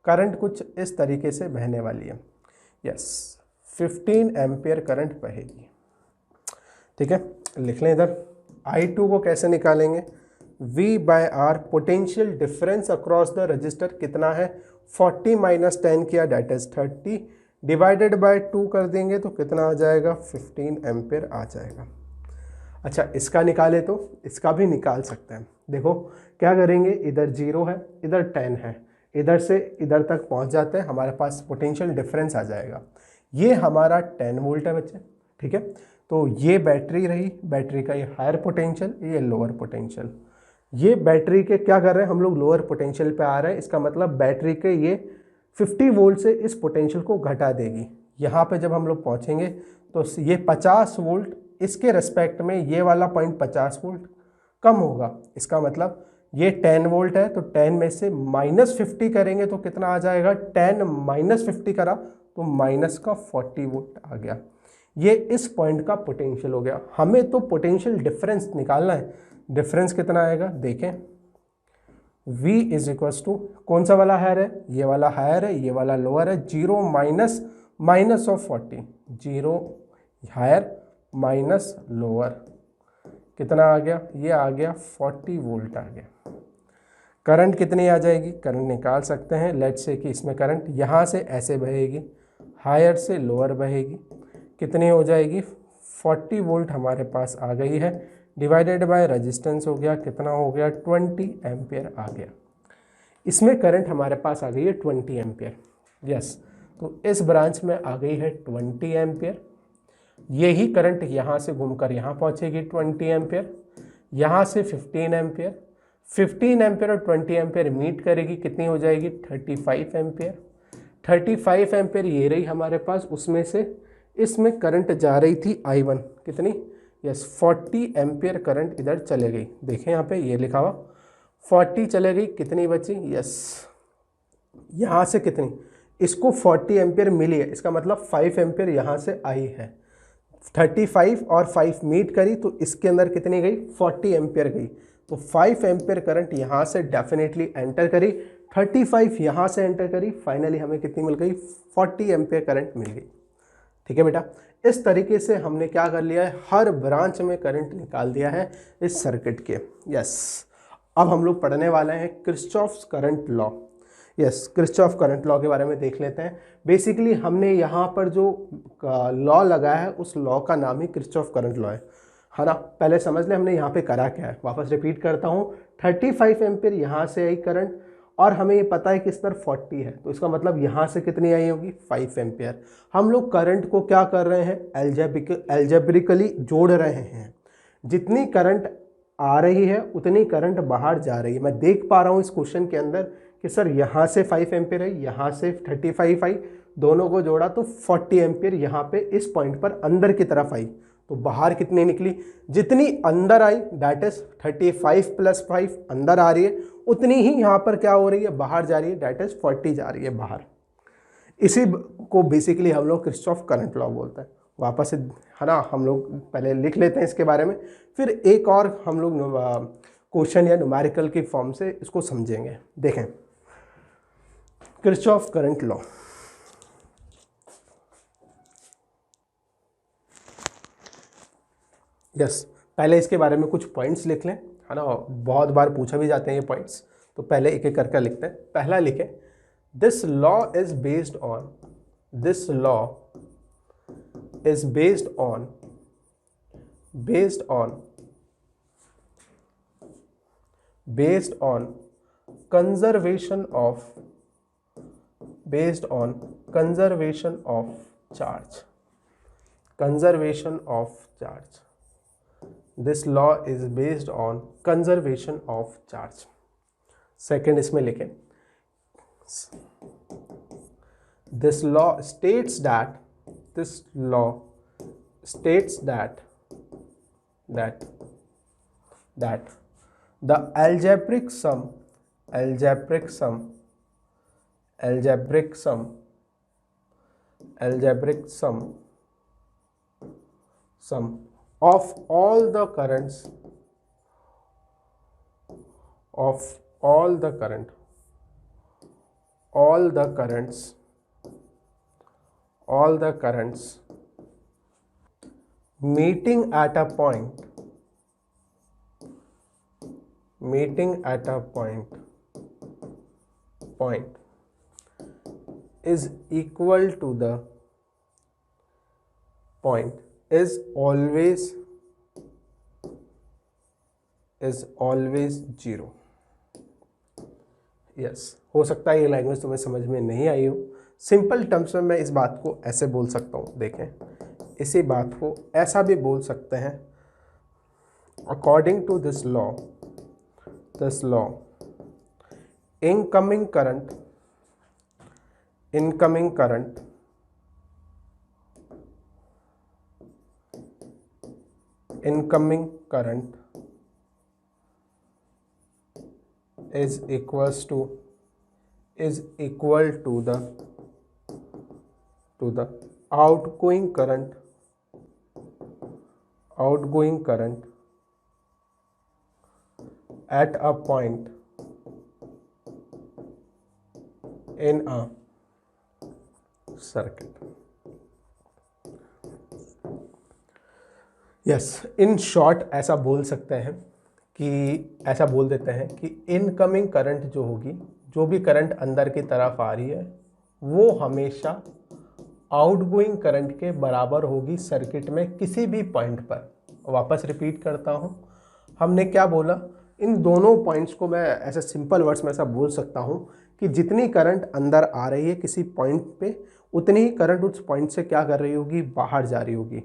करंट कुछ इस तरीके से बहने वाली है, यस, 15 एम्पियर करंट बहेगी। ठीक है, लिख लें इधर। I2 को कैसे निकालेंगे, V by R, potential difference across the resistor कितना है, 40 माइनस 10 किया दैट इज 30, डिवाइडेड बाय 2 कर देंगे तो कितना आ जाएगा, 15 एम्पियर आ जाएगा। अच्छा, इसका निकाले तो इसका भी निकाल सकते हैं। देखो क्या करेंगे, इधर 0 है, इधर 10 है, इधर से इधर तक पहुंच जाते हैं, हमारे पास पोटेंशियल डिफरेंस आ जाएगा। ये हमारा 10 वोल्ट है बच्चे। ठीक है, तो ये बैटरी रही, बैटरी का ये हायर पोटेंशियल, ये लोअर पोटेंशियल। ये बैटरी के क्या कर रहे हैं हम लोग, लोअर पोटेंशियल पे आ रहे हैं, इसका मतलब बैटरी के ये 50 वोल्ट से इस पोटेंशियल को घटा देगी। यहाँ पे जब हम लोग पहुँचेंगे तो ये 50 वोल्ट, इसके रेस्पेक्ट में ये वाला पॉइंट 50 वोल्ट कम होगा। इसका मतलब ये 10 वोल्ट है, तो 10 में से -50 करेंगे तो कितना आ जाएगा, 10 माइनस 50 करा तो माइनस का 40 वोल्ट आ गया। ये इस पॉइंट का पोटेंशियल हो गया। हमें तो पोटेंशियल डिफरेंस निकालना है। डिफरेंस कितना आएगा देखें, V इज इक्वल्स टू, कौन सा वाला हायर है, ये वाला हायर है, ये वाला लोअर है, 0 minus of 40, 0 higher minus lower, कितना आ गया, ये आ गया 40 वोल्ट आ गया। करंट कितनी आ जाएगी, करंट निकाल सकते हैं। लेट्स से कि इसमें करंट यहाँ से ऐसे बहेगी, हायर से लोअर बहेगी, कितनी हो जाएगी, 40 वोल्ट हमारे पास आ गई है, डिवाइडेड बाय रेजिस्टेंस हो गया, कितना हो गया, 20 एम्पियर आ गया। इसमें करंट हमारे पास आ गई है 20 एम्पियर, यस। तो इस ब्रांच में आ गई है 20 एम्पियर। यही करंट यहाँ से घूमकर यहाँ पहुँचेगी 20 एम्पियर, यहाँ से 15 एम्पियर, 15 एम्पियर और 20 एम्पियर मीट करेगी, कितनी हो जाएगी, 35 एम्पियर। 35 एम्पियर ये रही हमारे पास, उसमें से इसमें करंट जा रही थी I1, कितनी, यस, 40 एम्पियर करंट इधर चले गई। देखें यहाँ पे ये लिखा हुआ 40 चले गई, कितनी बची, यस, यहाँ से कितनी, इसको 40 एम्पियर मिली है, इसका मतलब 5 एम्पियर यहाँ से आई है। 35 और 5 मीट करी तो इसके अंदर कितनी गई, 40 एम्पियर गई। तो 5 एम्पियर करंट यहाँ से डेफिनेटली एंटर करी, 35 यहाँ से एंटर करी, फाइनली हमें कितनी मिल गई, 40 एम्पियर करंट मिल गई। ठीक है बेटा, इस तरीके से हमने क्या कर लिया है, हर ब्रांच में करंट निकाल दिया है इस सर्किट के, यस। अब हम लोग पढ़ने वाले हैं Kirchhoff's current law, yes, Kirchhoff current law के बारे में देख लेते हैं। बेसिकली हमने यहाँ पर जो लॉ लगाया है उस लॉ का नाम ही किरचॉफ करंट लॉ है ना। पहले समझ लें हमने यहाँ पे करा क्या है, वापस रिपीट करता हूँ। 35 एम्पियर यहाँ से आई करंट, और हमें ये पता है कि इस तरफ 40 है, तो इसका मतलब यहाँ से कितनी आई होगी, 5 एम्पियर। हम लोग करंट को क्या कर रहे हैं, एल्जेब्रिकली जोड़ रहे हैं। जितनी करंट आ रही है उतनी करंट बाहर जा रही है। मैं देख पा रहा हूँ इस क्वेश्चन के अंदर कि सर यहाँ से 5 एम्पियर है, यहाँ से 35 आई, दोनों को जोड़ा तो 40 एम्पियर यहाँ पे इस पॉइंट पर अंदर की तरफ आई। तो बाहर कितनी निकली, जितनी अंदर आई दैट इज 35 + 5 अंदर आ रही है, उतनी ही यहाँ पर क्या हो रही है, बाहर जा रही है, दैट इज 40 जा रही है बाहर। इसी को बेसिकली हम लोग किरचॉफ करंट लॉ बोलते हैं। वापस से है ना, हम लोग पहले लिख लेते हैं इसके बारे में, फिर एक और हम लोग क्वेश्चन या न्यूमेरिकल की फॉर्म से इसको समझेंगे। देखें किरचॉफ करंट लॉ। यस, पहले इसके बारे में कुछ पॉइंट्स लिख लें, है ना, बहुत बार पूछा भी जाते हैं ये पॉइंट्स, तो पहले एक एक करके लिखते हैं। पहला लिखें, this law is based on, this law is based on conservation of charge. This law is based on conservation of charge. Second इसमें लिखें, this law states that the algebraic sum of all the currents meeting at a point is equal to the point is always 0। Yes, हो सकता है ये language तुम्हें समझ में नहीं आई हो। सिंपल टर्म्स में मैं इस बात को ऐसे बोल सकता हूँ, देखें इसी बात को ऐसा भी बोल सकते हैं, according to this law incoming current is equal to the outgoing current at a point in a circuit। Yes, in short ऐसा बोल सकते हैं कि ऐसा बोल देते हैं कि इनकमिंग करंट जो होगी, जो भी करंट अंदर की तरफ आ रही है, वो हमेशा आउटगोइंग करंट के बराबर होगी सर्किट में किसी भी पॉइंट पर। वापस रिपीट करता हूँ, हमने क्या बोला, इन दोनों पॉइंट्स को मैं ऐसे सिंपल वर्ड्स में ऐसा बोल सकता हूँ कि जितनी करंट अंदर आ रही है किसी पॉइंट पे, उतनी ही करंट उस पॉइंट से क्या कर रही होगी, बाहर जा रही होगी,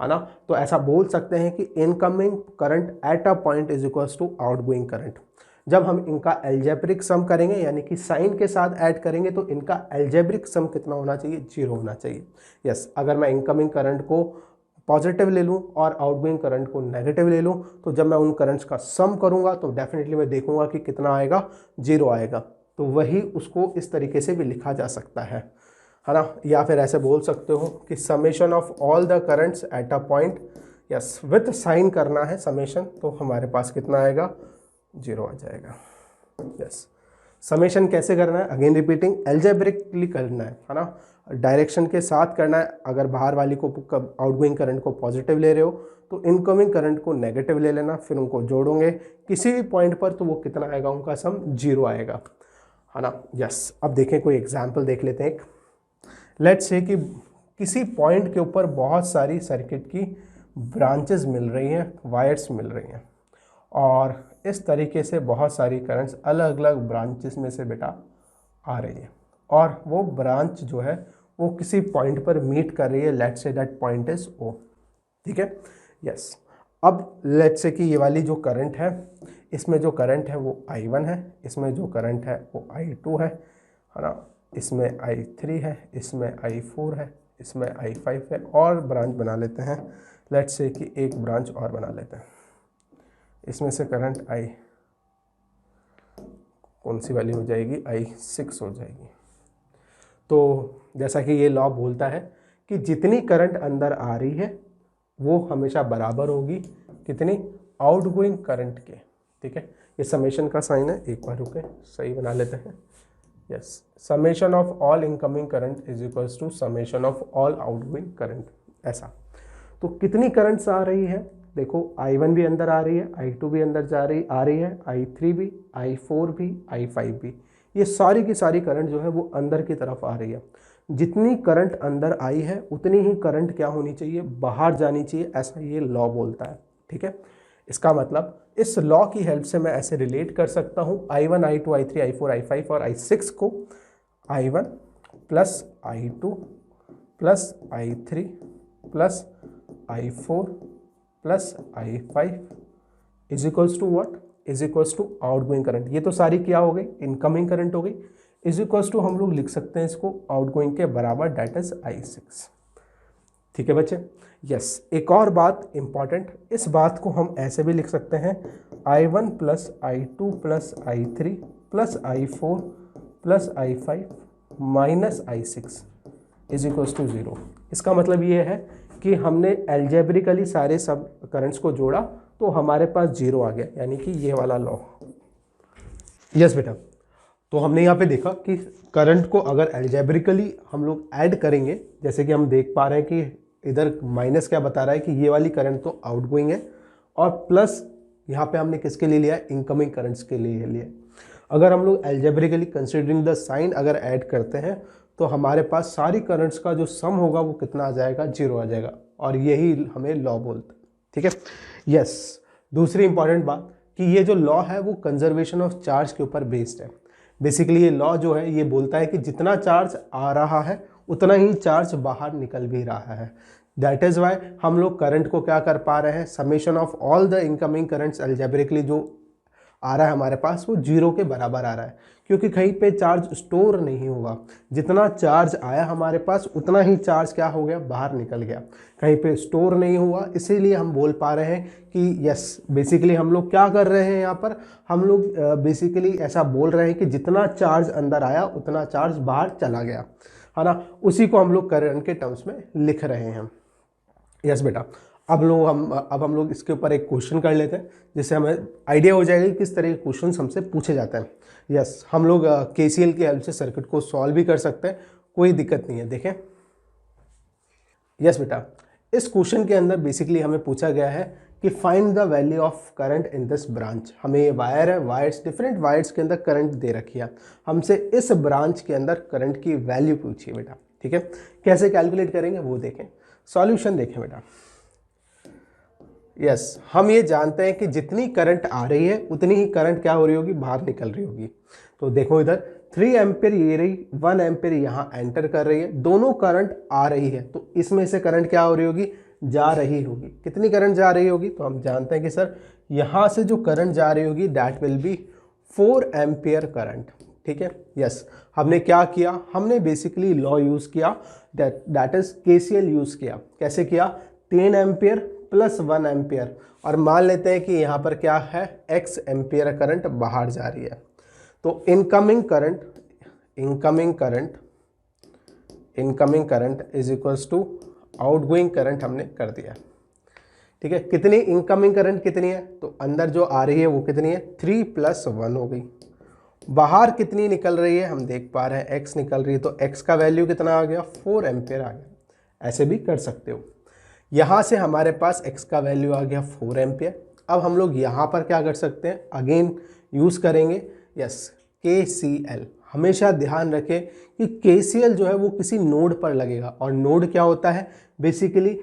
है ना। तो ऐसा बोल सकते हैं कि incoming current at a point is equals to outgoing current. जब हम इनका एल्जेब्रिक सम करेंगे, यानी कि साइन के साथ ऐड करेंगे, तो इनका एल्जेब्रिक सम कितना होना चाहिए, 0 होना चाहिए। यस, अगर मैं इनकमिंग करंट को पॉजिटिव ले लूँ और आउटगोइंग करंट को नेगेटिव ले लूँ, तो जब मैं उन करंट्स का सम करूँगा तो डेफिनेटली मैं देखूँगा कि कितना आएगा, 0 आएगा। तो वही उसको इस तरीके से भी लिखा जा सकता है ना। या फिर ऐसे बोल सकते हो कि summation of all the currents at a point, yes, with sign करना है समेशन, तो हमारे पास कितना आएगा, 0 आ जाएगा। यस, समेशन कैसे करना है, अगेन रिपीटिंग, एल्जेब्रिकली करना है ना, डायरेक्शन के साथ करना है। अगर बाहर वाली को आउटगोइंग करंट को पॉजिटिव ले रहे हो तो इनकमिंग करंट को नेगेटिव ले लेना, फिर उनको जोड़ोगे किसी भी पॉइंट पर, तो वो कितना आएगा, उनका सम 0 आएगा, है ना। यस, अब देखें कोई एग्जाम्पल देख लेते हैं। लेट्स से कि किसी पॉइंट के ऊपर बहुत सारी सर्किट की ब्रांचेस मिल रही हैं, वायर्स मिल रही हैं, और इस तरीके से बहुत सारी करंट्स अलग अलग ब्रांचेस में से बेटा आ रही है, और वो ब्रांच जो है वो किसी पॉइंट पर मीट कर रही है। Let's say that point is ओ, ठीक है। यस, अब लेट्स से कि ये वाली जो करंट है, इसमें जो करंट है वो I1 है, इसमें जो करंट है वो I2 है ना, इसमें I3 है, इसमें I4 है, इसमें I5 है, और ब्रांच बना लेते हैं। लेट्स से कि एक ब्रांच और बना लेते हैं। इसमें से करंट कौन सी वाली हो जाएगी, I6 हो जाएगी। तो जैसा कि ये लॉ बोलता है कि जितनी करंट अंदर आ रही है वो हमेशा बराबर होगी कितनी, आउटगोइंग करंट के। ठीक है, ये समेशन का साइन है, एक बार रुके सही बना लेते हैं। Yes, summation of all incoming current is equals to summation of all outgoing current, ऐसा। तो कितनी करंट्स आ रही है, देखो I1 भी अंदर आ रही है, I2 भी अंदर आ रही है, I3 भी, I4 भी, I5 भी, ये सारी की सारी करंट जो है वो अंदर की तरफ आ रही है। जितनी करंट अंदर आई है उतनी ही करंट क्या होनी चाहिए, बाहर जानी चाहिए, ऐसा ये लॉ बोलता है। ठीक है, इसका मतलब इस लॉ की हेल्प से मैं ऐसे रिलेट कर सकता हूँ I1, I2, I3, I4, I5 और I6 को I1 plus I2 plus I3 plus I4 plus I5 is equals to what, is equals to outgoing current. ये तो सारी क्या हो गई, इनकमिंग करंट हो गई। इज इक्वल्स टू हम लोग लिख सकते हैं इसको आउटगोइंग के बराबर, डेट इज I6। ठीक है बच्चे, यस। एक और बात इंपॉर्टेंट, इस बात को हम ऐसे भी लिख सकते हैं I1 plus I2 plus I3 plus I4 plus I5 minus I6 is equals to 0। इसका मतलब ये है कि हमने एल्जेब्रिकली सारे सब करंट्स को जोड़ा तो हमारे पास 0 आ गया, यानी कि ये वाला लॉ। यस बेटा, तो हमने यहाँ पे देखा कि करंट को अगर एल्जेब्रिकली हम लोग ऐड करेंगे, जैसे कि हम देख पा रहे हैं कि इधर माइनस क्या बता रहा है कि ये वाली करंट तो आउटगोइंग है, और प्लस यहाँ पे हमने किसके लिए लिया, इनकमिंग करंट्स के लिए लिया। अगर हम लोग एल्जेब्रिकली कंसिडरिंग द साइन अगर ऐड करते हैं तो हमारे पास सारी करंट्स का जो सम होगा वो कितना आ जाएगा, 0 आ जाएगा, और यही हमें लॉ बोलता है। ठीक है, यस। दूसरी इंपॉर्टेंट बात कि ये जो लॉ है वो कंजर्वेशन ऑफ चार्ज के ऊपर बेस्ड है। बेसिकली ये लॉ जो है ये बोलता है कि जितना चार्ज आ रहा है उतना ही चार्ज बाहर निकल भी रहा है। दैट इज़ वाई हम लोग करंट को क्या कर पा रहे हैं, summation of all the incoming currents algebraically जो आ रहा है हमारे पास वो 0 के बराबर आ रहा है, क्योंकि कहीं पे चार्ज स्टोर नहीं होगा। जितना चार्ज आया हमारे पास उतना ही चार्ज क्या हो गया, बाहर निकल गया, कहीं पे स्टोर नहीं हुआ। इसीलिए हम बोल पा रहे हैं कि यस, बेसिकली हम लोग क्या कर रहे हैं यहाँ पर, हम लोग बेसिकली ऐसा बोल रहे हैं कि जितना चार्ज अंदर आया उतना चार्ज बाहर चला गया, है ना। उसी को हम लोग करंट के टर्म्स में लिख रहे हैं। यस बेटा, अब हम लोग इसके ऊपर एक क्वेश्चन कर लेते हैं जिससे हमें आइडिया हो जाएगा कि किस तरह के क्वेश्चन हमसे पूछे जाते हैं। यस, हम लोग KCL की हेल्प से सर्किट को सॉल्व भी कर सकते हैं, कोई दिक्कत नहीं है। देखें, यस बेटा, इस क्वेश्चन के अंदर बेसिकली हमें पूछा गया है कि find the value of current in this branch. हमें ये वायर है, वायर्स डिफरेंट वायर्स के अंदर करंट दे रखी है, हमसे इस ब्रांच के अंदर करंट की वैल्यू पूछी है बेटा। ठीक है, कैसे कैलकुलेट करेंगे वो देखें, सॉल्यूशन देखें बेटा। यस, हम ये जानते हैं कि जितनी करंट आ रही है उतनी ही करंट क्या हो रही होगी, बाहर निकल रही होगी। तो देखो इधर 3 एम्पियर ये रही, 1 एम्पियर यहाँ एंटर कर रही है, दोनों करंट आ रही है, तो इसमें से करंट क्या हो रही होगी, जा रही होगी। कितनी करंट जा रही होगी, तो हम जानते हैं कि सर यहाँ से जो करंट जा रही होगी that will be 4 ampere current. ठीक है, यस। हमने क्या किया, हमने बेसिकली लॉ यूज़ किया, दैट इज KCL यूज़ किया। कैसे किया, 3 एम्पियर प्लस 1 एम्पियर, और मान लेते हैं कि यहाँ पर क्या है, x एम्पियर करंट बाहर जा रही है। तो incoming current is equals to outgoing current हमने कर दिया। ठीक है, कितनी इनकमिंग करंट कितनी है, तो अंदर जो आ रही है वो कितनी है, 3 + 1 हो गई। बाहर कितनी निकल रही है, हम देख पा रहे हैं x निकल रही है, तो x का वैल्यू कितना आ गया, 4 एम्पियर आ गया। ऐसे भी कर सकते हो। यहाँ से हमारे पास x का वैल्यू आ गया 4 एम्पियर। अब हम लोग यहाँ पर क्या कर सकते हैं, अगेन यूज़ करेंगे, यस, KCL। हमेशा ध्यान रखें कि KCL जो है वो किसी नोड पर लगेगा, और नोड क्या होता है, basically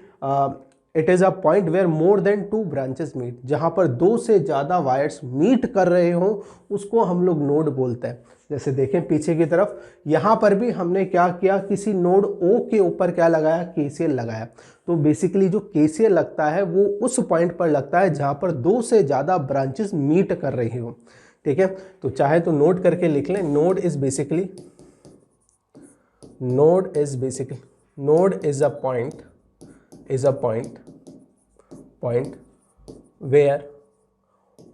it is a point where more than 2 branches meet, जहाँ पर 2 से ज़्यादा वायर्स मीट कर रहे हो उसको हम लोग नोड बोलते हैं। जैसे देखें पीछे की तरफ, यहाँ पर भी हमने क्या किया, किसी नोड O के ऊपर क्या लगाया, KCL लगाया। तो बेसिकली जो KCL लगता है वो उस पॉइंट पर लगता है जहाँ पर 2 से ज़्यादा ब्रांचेस मीट कर रही हो। ठीक है, तो चाहे तो नोट करके लिख लें, node is a point where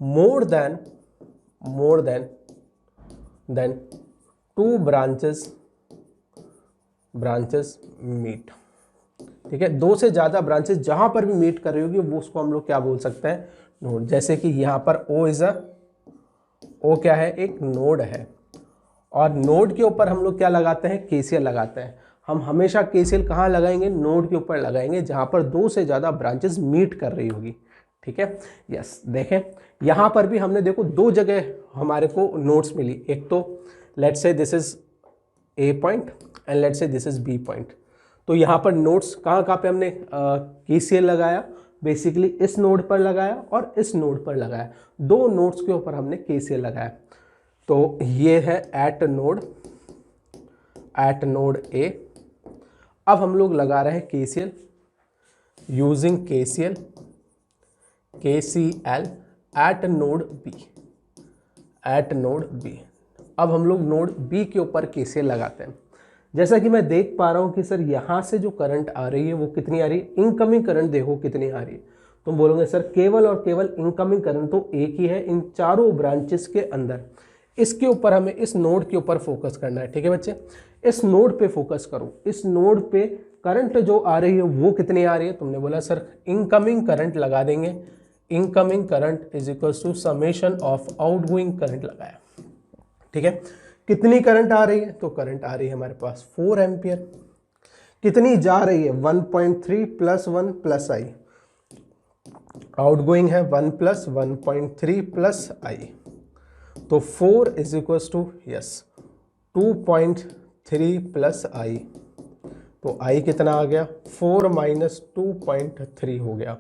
more than 2 branches meet। ठीक है, 2 से ज़्यादा ब्रांचेस जहाँ पर भी मीट कर रही होगी वो उसको हम लोग क्या बोल सकते हैं, नोड। जैसे कि यहाँ पर O क्या है, एक नोड है, और नोड के ऊपर हम लोग क्या लगाते हैं, KCL लगाते हैं। हम हमेशा KCL कहाँ लगाएंगे, नोड के ऊपर लगाएंगे जहाँ पर 2 से ज़्यादा ब्रांचेस मीट कर रही होगी। ठीक है, यस। देखें यहाँ पर भी हमने देखो 2 जगह हमारे को नोड्स मिली, एक तो let's say this is A point and let's say this is B point. तो यहाँ पर नोड्स कहाँ कहाँ पे हमने KCL लगाया, बेसिकली इस नोड पर लगाया और इस नोड पर लगाया, 2 नोड्स के ऊपर हमने KCL लगाया। तो ये है एट नोड A। अब हम लोग लगा रहे हैं KCL using KCL at node B। अब हम लोग नोड B के ऊपर KCL लगाते हैं। जैसा कि मैं देख पा रहा हूं कि सर यहाँ से जो करंट आ रही है वो कितनी आ रही है, इनकमिंग करंट देखो कितनी आ रही है। तुम बोलोगे सर केवल और केवल इनकमिंग करंट तो एक ही है इन चारों ब्रांचेस के अंदर, इसके ऊपर हमें इस नोड के ऊपर फोकस करना है। ठीक है बच्चे, इस नोड पे फोकस करो। इस नोड पे करंट जो आ रही है वो कितनी आ रही है, तुमने बोला सर इनकमिंग करंट लगा देंगे। Incoming current is equal to summation of outgoing current लगाया। ठीक है, कितनी करंट आ रही है, तो करंट आ रही है हमारे पास 4 एम्पियर। कितनी जा रही है, 1.3 प्लस 1 प्लस आई। आउटगोइंग है 1 प्लस 1.3 प्लस आई, तो 4 is equal to yes 2.3 plus I. तो आई कितना आ गया, 4 माइनस 2.3 हो गया,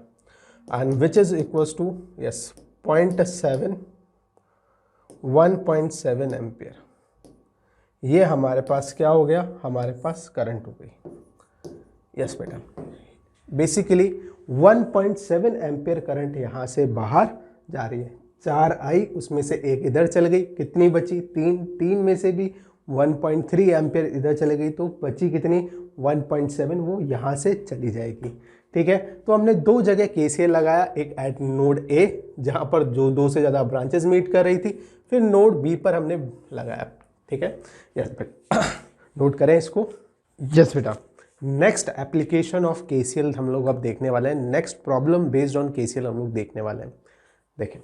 and which is equal to yes 0.7 1.7 ampere. ये हमारे पास क्या हो गया, हमारे पास करंट हो गई। यस बेटा, बेसिकली 1.7 एम्पियर करंट यहाँ से बाहर जा रही है। 4 आई, उसमें से एक इधर चल गई, कितनी बची, 3 में से भी 1.3 एम्पियर इधर चले गई, तो बची कितनी 1.7, वो यहाँ से चली जाएगी। ठीक है, तो हमने 2 जगह KCL लगाया, एक एट नोड A जहाँ पर जो 2 से ज़्यादा ब्रांचेस मीट कर रही थी, फिर नोड B पर हमने लगाया। ठीक है, यस बेटा, नोट करें इसको। यस बेटा, नेक्स्ट एप्लीकेशन ऑफ KCL हम लोग अब देखने वाले हैं। Next problem based on KCL हम लोग देखने वाले हैं। देखें,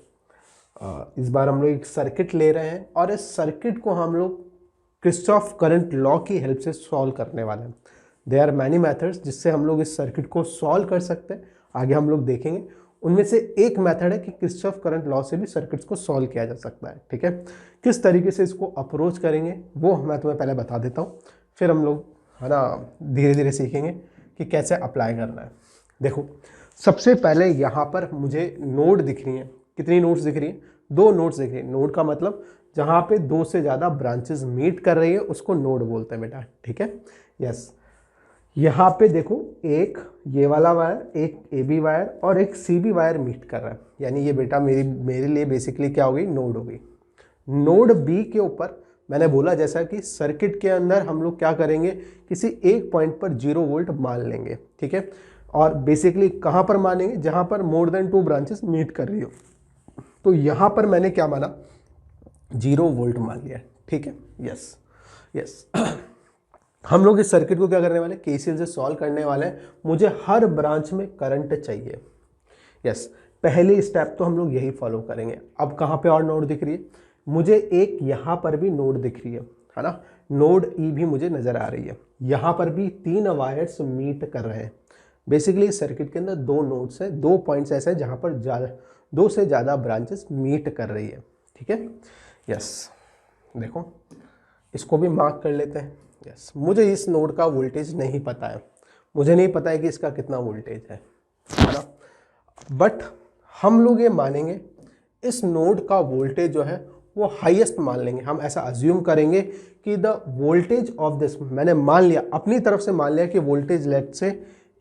इस बार हम लोग एक सर्किट ले रहे हैं और इस सर्किट को हम लोग किरचॉफ करंट लॉ की हेल्प से सॉल्व करने वाले हैं। देयर आर मैनी मेथड्स जिससे हम लोग इस सर्किट को सॉल्व कर सकते हैं, आगे हम लोग देखेंगे। उनमें से एक मेथड है कि किरचॉफ करंट लॉ से भी सर्किट्स को सॉल्व किया जा सकता है। ठीक है, किस तरीके से इसको अप्रोच करेंगे वो मैं तुम्हें पहले बता देता हूँ, फिर हम लोग है ना धीरे धीरे सीखेंगे कि कैसे अप्लाई करना है। देखो, सबसे पहले यहाँ पर मुझे नोड दिख रही है। कितनी नोड्स दिख रही है, 2 नोड्स दिख रही है। नोड का मतलब जहाँ पे 2 से ज़्यादा ब्रांचेस मीट कर रही है उसको नोड बोलते हैं बेटा। ठीक है, यस। यहाँ पे देखो, एक ये वाला वायर, एक AB वायर और एक CB वायर मीट कर रहा है, यानी ये बेटा मेरे लिए बेसिकली क्या हो गई, नोड हो गई। नोड B के ऊपर मैंने बोला जैसा कि सर्किट के अंदर हम लोग क्या करेंगे, किसी एक पॉइंट पर 0 वोल्ट मान लेंगे। ठीक है, और बेसिकली कहाँ पर मानेंगे, जहाँ पर मोर देन 2 ब्रांचेस मीट कर रही हो। तो यहाँ पर मैंने क्या माना, 0 वोल्ट मान लिया। ठीक है, यस यस। हम लोग इस सर्किट को क्या करने वाले, KCL से सॉल्व करने वाले हैं। मुझे हर ब्रांच में करंट चाहिए। यस, पहली स्टेप तो हम लोग यही फॉलो करेंगे। अब कहाँ पे और नोड दिख रही है, मुझे एक यहाँ पर भी नोड दिख रही है ना, नोड E भी मुझे नज़र आ रही है। यहाँ पर भी 3 वायर्स मीट कर रहे हैं। बेसिकली इस सर्किट के अंदर 2 नोड्स हैं, 2 पॉइंट्स ऐसे हैं जहाँ पर 2 से ज़्यादा ब्रांचेस मीट कर रही है। ठीक है, यस। देखो, इसको भी मार्क कर लेते हैं। यस, मुझे इस नोड का वोल्टेज नहीं पता है, मुझे नहीं पता है कि इसका कितना वोल्टेज है। है ना। बट हम लोग ये मानेंगे इस नोड का वोल्टेज जो है वो हाईएस्ट मान लेंगे, हम ऐसा अज्यूम करेंगे कि द वोल्टेज ऑफ दिस, मैंने मान लिया अपनी तरफ से मान लिया कि वोल्टेज लेट से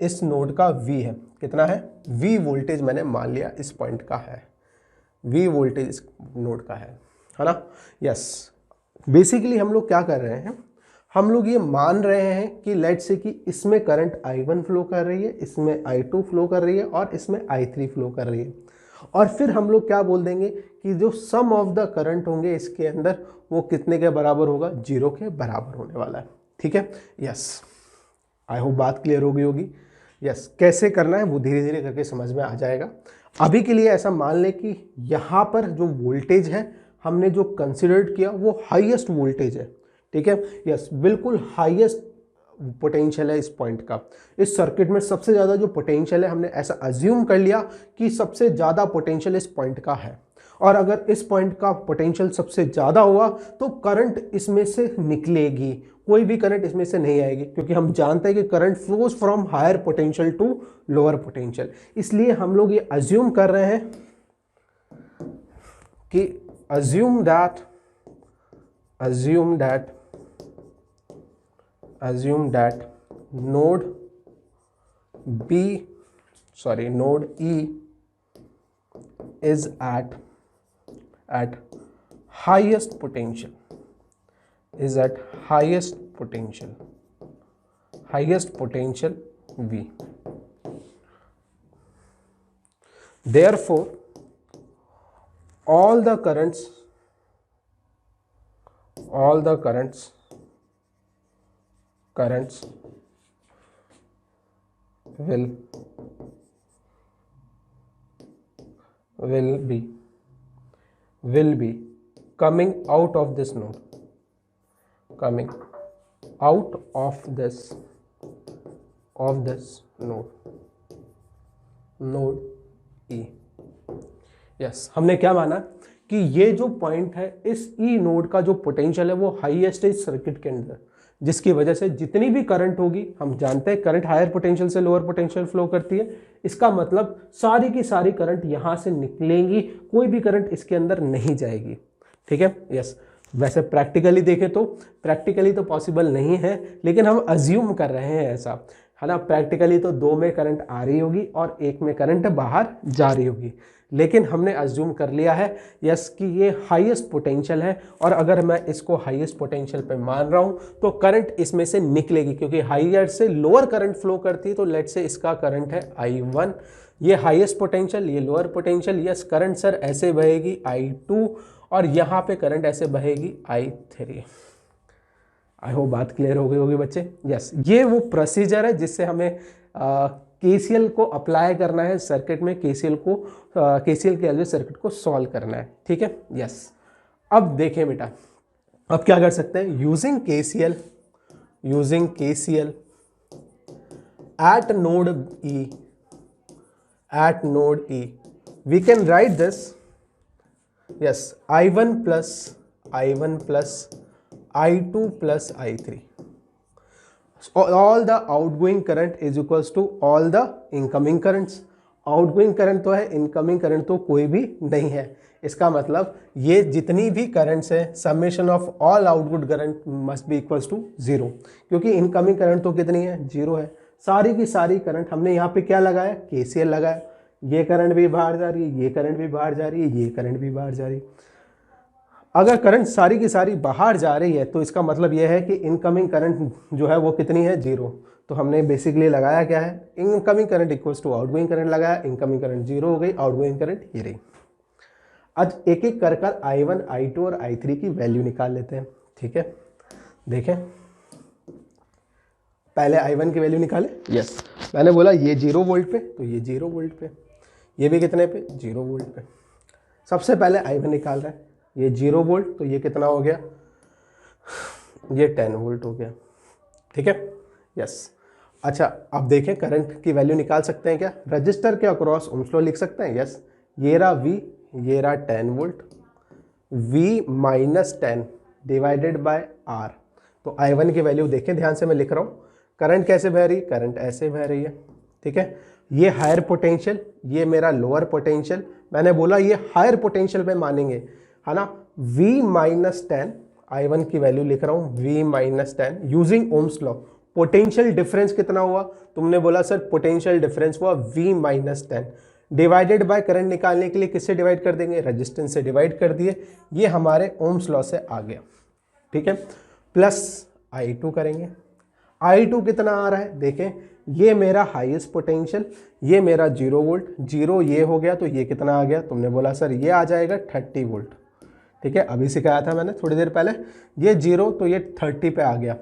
इस नोड का V है, कितना है V वोल्टेज मैंने मान लिया इस पॉइंट का है, V वोल्टेज इस नोड का है ना। यस, बेसिकली हम लोग क्या कर रहे हैं, हम लोग ये मान रहे हैं कि लेट से कि इसमें करंट I1 फ्लो कर रही है, इसमें I2 फ्लो कर रही है और इसमें I3 फ्लो कर रही है, और फिर हम लोग क्या बोल देंगे कि जो सम ऑफ द करंट होंगे इसके अंदर वो कितने के बराबर होगा, 0 के बराबर होने वाला है। ठीक है, यस, आई होप बात क्लियर हो गई होगी। यस, कैसे करना है वो धीरे धीरे करके समझ में आ जाएगा। अभी के लिए ऐसा मान लें कि यहाँ पर जो वोल्टेज है हमने जो कंसिडर्ड किया वो हाईएस्ट वोल्टेज है। ठीक है, यस, बिल्कुल हाईएस्ट पोटेंशियल है इस पॉइंट का। इस सर्किट में सबसे ज़्यादा जो पोटेंशियल है हमने ऐसा अज्यूम कर लिया कि सबसे ज़्यादा पोटेंशियल इस पॉइंट का है, और अगर इस पॉइंट का पोटेंशियल सबसे ज़्यादा हुआ तो करंट इसमें से निकलेगी, कोई भी करंट इसमें से नहीं आएगी, क्योंकि हम जानते हैं कि current flows from higher potential to lower potential. इसलिए हम लोग ये अज्यूम कर रहे हैं कि assume that node E is at highest potential, V. Therefore all the currents will be coming out of this node, node E. Yes, हमने क्या माना कि ये जो पॉइंट है इस ई नोड का जो पोटेंशियल है वो हाईएस्ट है इस सर्किट के अंदर, जिसकी वजह से जितनी भी करंट होगी, हम जानते हैं करंट हायर पोटेंशियल से लोअर पोटेंशियल फ्लो करती है, इसका मतलब सारी की सारी करंट यहाँ से निकलेंगी, कोई भी करंट इसके अंदर नहीं जाएगी। ठीक है, यस, वैसे प्रैक्टिकली देखें तो प्रैक्टिकली तो पॉसिबल नहीं है, लेकिन हम अज्यूम कर रहे हैं ऐसा, है ना। प्रैक्टिकली तो 2 में करंट आ रही होगी और 1 में करंट बाहर जा रही होगी, लेकिन हमने अज्यूम कर लिया है यस कि ये हाईएस्ट पोटेंशियल है, और अगर मैं इसको हाईएस्ट पोटेंशियल पे मान रहा हूँ तो करंट इसमें से निकलेगी, क्योंकि हाईएस्ट से लोअर करंट फ्लो करती है। तो लेट से इसका करंट है I1, ये हाईएस्ट पोटेंशियल, ये lower potential, yes current sir ऐसे बहेगी I2, और यहाँ पे करंट ऐसे बहेगी I3। आई होप बात क्लियर हो गई होगी बच्चे। यस, ये वो प्रोसीजर है जिससे हमें केसीएल को अप्लाई करना है सर्किट में, केसीएल के एलवी सर्किट को सॉल्व करना है। ठीक है, यस। अब देखें बेटा, अब क्या कर सकते हैं, using KCL at node E we can write this, yes, I1 plus I2 plus I3, all the outgoing current is equals to all the incoming currents। Outgoing current तो है, इनकमिंग करंट तो कोई भी नहीं है। इसका मतलब ये जितनी भी करंट्स है, summation of all output current must be equals to 0, क्योंकि इनकमिंग करंट तो कितनी है, 0 है। सारी की सारी करंट हमने यहाँ पे क्या लगाया, केसीएल लगाया, ये करंट भी बाहर जा रही है, ये करंट भी बाहर जा रही है, ये करंट भी बाहर जा रही है। अगर करंट सारी की सारी बाहर जा रही है तो इसका मतलब यह है कि इनकमिंग करंट जो है वो कितनी है, 0। तो हमने बेसिकली लगाया क्या है, incoming current equals to outgoing current लगाया, इनकमिंग करंट 0 हो गई, आउटगोइंग करंट ये रही। आज एक एक कर I1, I2 और I3 की वैल्यू निकाल लेते हैं। ठीक है, देखें, पहले I1 की वैल्यू निकाले। यस, मैंने बोला ये 0 वोल्ट पे, तो ये 0 वोल्ट पे, ये भी कितने पे, 0 वोल्ट पे। सबसे पहले I1 निकाल रहा है, ये 0 वोल्ट, तो ये कितना हो गया, ये 10 वोल्ट हो गया। ठीक है, यस। अच्छा, अब देखें करंट की वैल्यू निकाल सकते हैं क्या, रजिस्टर के अक्रॉस ओम्स लॉ लिख सकते हैं। यस, ये रहा V, ये रहा 10 volt, V minus 10 divided by R। तो I1 की वैल्यू देखें ध्यान से, मैं लिख रहा हूँ, करंट कैसे बह रही है, करंट ऐसे बह रही है। ठीक है, ये हायर पोटेंशियल, ये मेरा लोअर पोटेंशियल। मैंने बोला ये हायर पोटेंशियल पे मानेंगे, है ना। V माइनस 10, I1 की वैल्यू लिख रहा हूँ V minus 10 using ohm's law. Potential difference कितना हुआ, तुमने बोला सर पोटेंशियल डिफरेंस हुआ V minus 10, divided by current निकालने के लिए किससे डिवाइड कर देंगे, रेजिस्टेंस से डिवाइड कर दिए, ये हमारे ओम्स लॉ से आ गया, ठीक है। प्लस I2 करेंगे, I2 कितना आ रहा है देखें, ये मेरा हाईएस्ट पोटेंशियल, ये मेरा 0 वोल्ट, 0 ये हो गया तो ये कितना आ गया, तुमने बोला सर ये आ जाएगा 30 वोल्ट, ठीक है। अभी सिखाया था मैंने थोड़ी देर पहले, ये 0 तो ये 30 पे आ गया।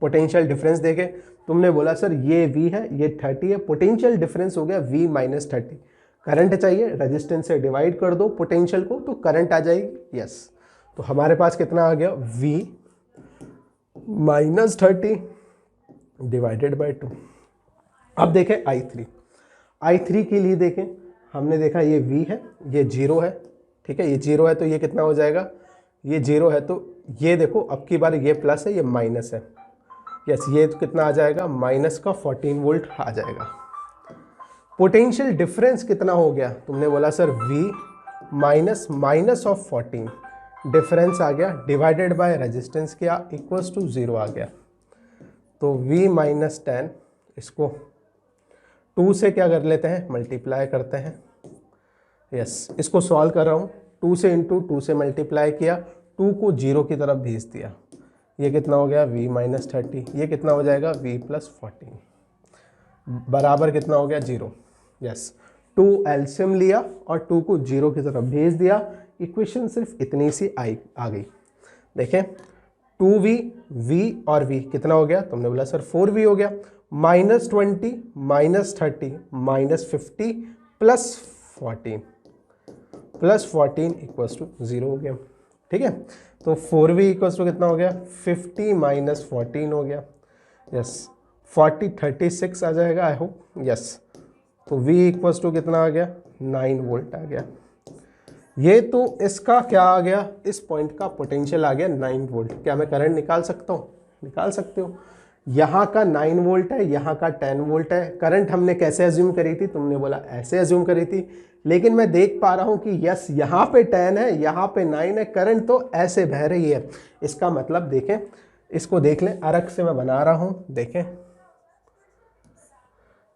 पोटेंशियल डिफरेंस देखे, तुमने बोला सर ये V है, ये 30 है, पोटेंशियल डिफरेंस हो गया V माइनस 30। करंट चाहिए, रेजिस्टेंस से डिवाइड कर दो पोटेंशियल को तो करंट आ जाएगी, यस। तो हमारे पास कितना आ गया, V माइनस 30 डिवाइडेड बाई 2। अब देखें I3 के लिए देखें, हमने देखा ये V है, ये 0 है, ठीक है, ये 0 है तो ये कितना हो जाएगा, ये 0 है तो ये देखो अब की बार ये प्लस है, ये माइनस है, यस। ये तो कितना आ जाएगा, माइनस का 14 वोल्ट आ जाएगा। पोटेंशियल डिफरेंस कितना हो गया, तुमने बोला sir V minus minus of 14, difference आ गया, डिवाइडेड बाय रेजिस्टेंस क्या, इक्वल्स टू 0 आ गया। तो V माइनस 10, इसको 2 से क्या कर लेते हैं, मल्टीप्लाई करते हैं, यस। इसको सॉल्व कर रहा हूँ, 2 से इंटू 2 से मल्टीप्लाई किया, 2 को 0 की तरफ भेज दिया, ये कितना हो गया, V माइनस 30, ये कितना हो जाएगा, V प्लस 14, बराबर कितना हो गया, 0, यस। 2 एलसीएम लिया और 2 को 0 की तरफ भेज दिया, इक्वेशन सिर्फ इतनी सी आ गई। देखें 2V, V और V कितना हो गया, तुमने बोला सर 4V हो गया, minus 20 minus 30 minus 50 plus 14 equals to 0 हो गया, ठीक है। तो 4V इक्वल्स टू कितना हो गया, 50 माइनस 14 हो गया, यस। 36 आ जाएगा, आई होप, यस। तो V इक्वल्स टू कितना आ गया, 9 वोल्ट आ गया। ये तो इसका क्या आ गया, इस पॉइंट का पोटेंशियल आ गया 9 वोल्ट। क्या मैं करंट निकाल सकता हूँ, निकाल सकते हो। यहाँ का 9 वोल्ट है, यहाँ का 10 वोल्ट है। करंट हमने कैसे एज्यूम करी थी, तुमने बोला ऐसे एज्यूम करी थी, लेकिन मैं देख पा रहा हूँ कि यस यहाँ पे 10 है, यहाँ पे 9 है, करंट तो ऐसे बह रही है। इसका मतलब देखें, इसको देख लें, अर्क से मैं बना रहा हूँ, देखें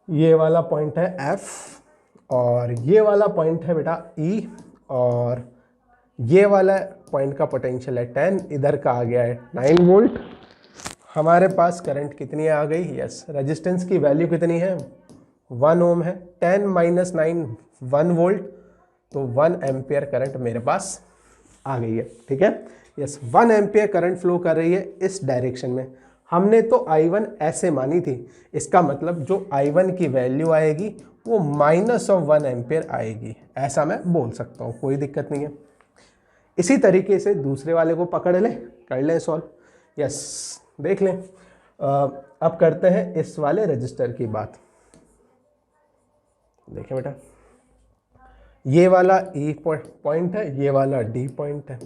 ये वाला पॉइंट है F और ये वाला पॉइंट है बेटा E, और ये वाला पॉइंट का पोटेंशियल है 10, इधर का आ गया है 9 वोल्ट। हमारे पास करंट कितनी आ गई, यस। रेजिस्टेंस की वैल्यू कितनी है, 1 ओम है, 10 माइनस 9 1 वोल्ट, तो 1 एम्पियर करंट मेरे पास आ गई है, ठीक है, यस। 1 एम्पियर करंट फ्लो कर रही है इस डायरेक्शन में। हमने तो I1 ऐसे मानी थी, इसका मतलब जो I1 की वैल्यू आएगी वो माइनस ऑफ 1 एम्पियर आएगी, ऐसा मैं बोल सकता हूँ, कोई दिक्कत नहीं है। इसी तरीके से दूसरे वाले को पकड़ लें, कर लें सॉल्व, यस। देख लें, अब करते हैं इस वाले रजिस्टर की बात। देखें बेटा, ये वाला E पॉइंट है, ये वाला D पॉइंट है।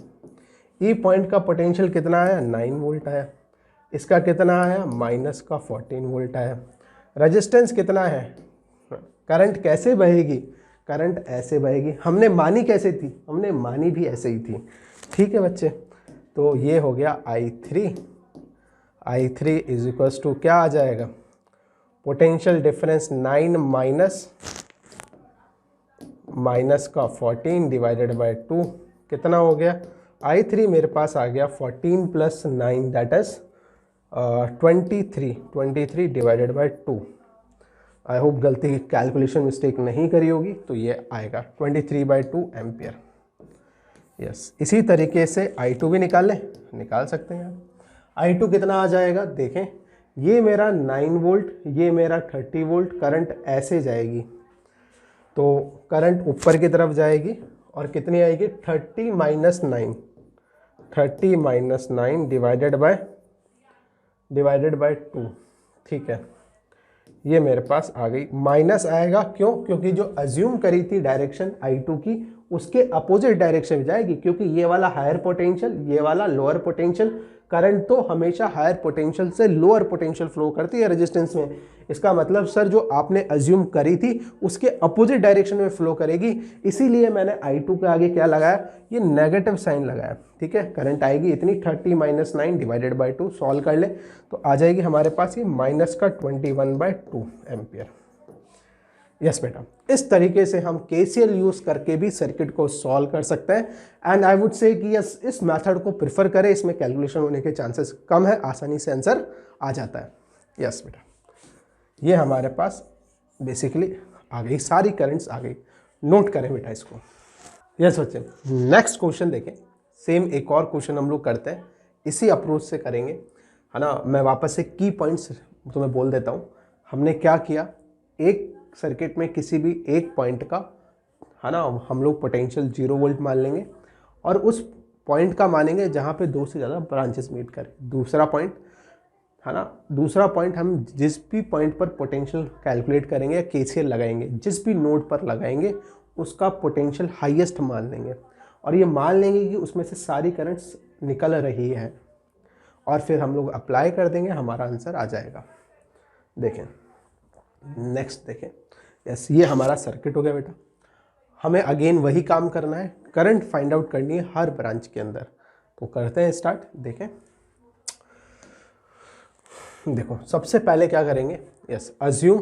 E पॉइंट का पोटेंशियल कितना आया, 9 वोल्ट आया। इसका कितना आया, माइनस का 14 वोल्ट आया। रेजिस्टेंस कितना है, करंट कैसे बहेगी, करंट ऐसे बहेगी। हमने मानी कैसे थी, हमने मानी भी ऐसे ही थी, ठीक है बच्चे। तो ये हो गया I3 इज इक्वल्स टू क्या आ जाएगा, पोटेंशियल डिफरेंस 9 माइनस का 14 डिवाइडेड बाय 2 कितना हो गया, I3 मेरे पास आ गया 14 plus 9 that is 23 divided by 2। I hope गलती कैलकुलेशन मिस्टेक नहीं करी होगी, तो ये आएगा 23/2 एम्पियर, यस। इसी तरीके से I2 भी निकाल लें, निकाल सकते हैं आप। I2 कितना आ जाएगा, देखें ये मेरा 9 वोल्ट, ये मेरा 30 वोल्ट, करंट ऐसे जाएगी तो करंट ऊपर की तरफ जाएगी और कितनी आएगी, 30 माइनस 9 डिवाइडेड बाय 2, ठीक है। ये मेरे पास आ गई, माइनस आएगा क्यों, क्योंकि जो अज्यूम करी थी डायरेक्शन I2 की उसके अपोजिट डायरेक्शन में जाएगी, क्योंकि ये वाला हायर पोटेंशियल, ये वाला लोअर पोटेंशियल। करंट तो हमेशा हायर पोटेंशियल से लोअर पोटेंशियल फ्लो करती है रेजिस्टेंस में। इसका मतलब सर जो आपने अज्यूम करी थी उसके अपोजिट डायरेक्शन में फ्लो करेगी, इसीलिए मैंने I2 के आगे क्या लगाया, ये नेगेटिव साइन लगाया। ठीक है, करंट आएगी इतनी 30 - 9 डिवाइडेड बाई 2, सॉल्व कर ले तो आ जाएगी हमारे पास ये -21/2 एम्पियर। यस बेटा, इस तरीके से हम KCL यूज करके भी सर्किट को सॉल्व कर सकते हैं। एंड आई वुड से कि यस, इस मेथड को प्रिफर करें, इसमें कैलकुलेशन होने के चांसेस कम है, आसानी से आंसर आ जाता है। यस बेटा, ये हमारे पास बेसिकली आ गई, सारी करंट्स आ गई। नोट करें बेटा इसको। यस बच्चे, नेक्स्ट क्वेश्चन देखें। सेम एक और क्वेश्चन हम लोग करते हैं, इसी अप्रोच से करेंगे, है ना। मैं वापस से की पॉइंट्स तुम्हें बोल देता हूँ। हमने क्या किया, एक सर्किट में किसी भी एक पॉइंट का, है ना, हम लोग पोटेंशियल 0 वोल्ट मान लेंगे और उस पॉइंट का मानेंगे जहाँ पे 2 से ज़्यादा ब्रांचेस मीट करें। दूसरा पॉइंट, है ना, दूसरा पॉइंट हम जिस भी पॉइंट पर पोटेंशियल कैलकुलेट करेंगे या KCL लगाएंगे, जिस भी नोड पर लगाएंगे उसका पोटेंशियल हाईएस्ट मान लेंगे और ये मान लेंगे कि उसमें से सारी करंट्स निकल रही है और फिर हम लोग अप्लाई कर देंगे, हमारा आंसर आ जाएगा। देखें नेक्स्ट, देखें। यस, ये हमारा सर्किट हो गया बेटा। हमें अगेन वही काम करना है, करंट फाइंड आउट करनी है हर ब्रांच के अंदर। तो करते हैं स्टार्ट। देखें, देखो सबसे पहले क्या करेंगे, यस, अज्यूम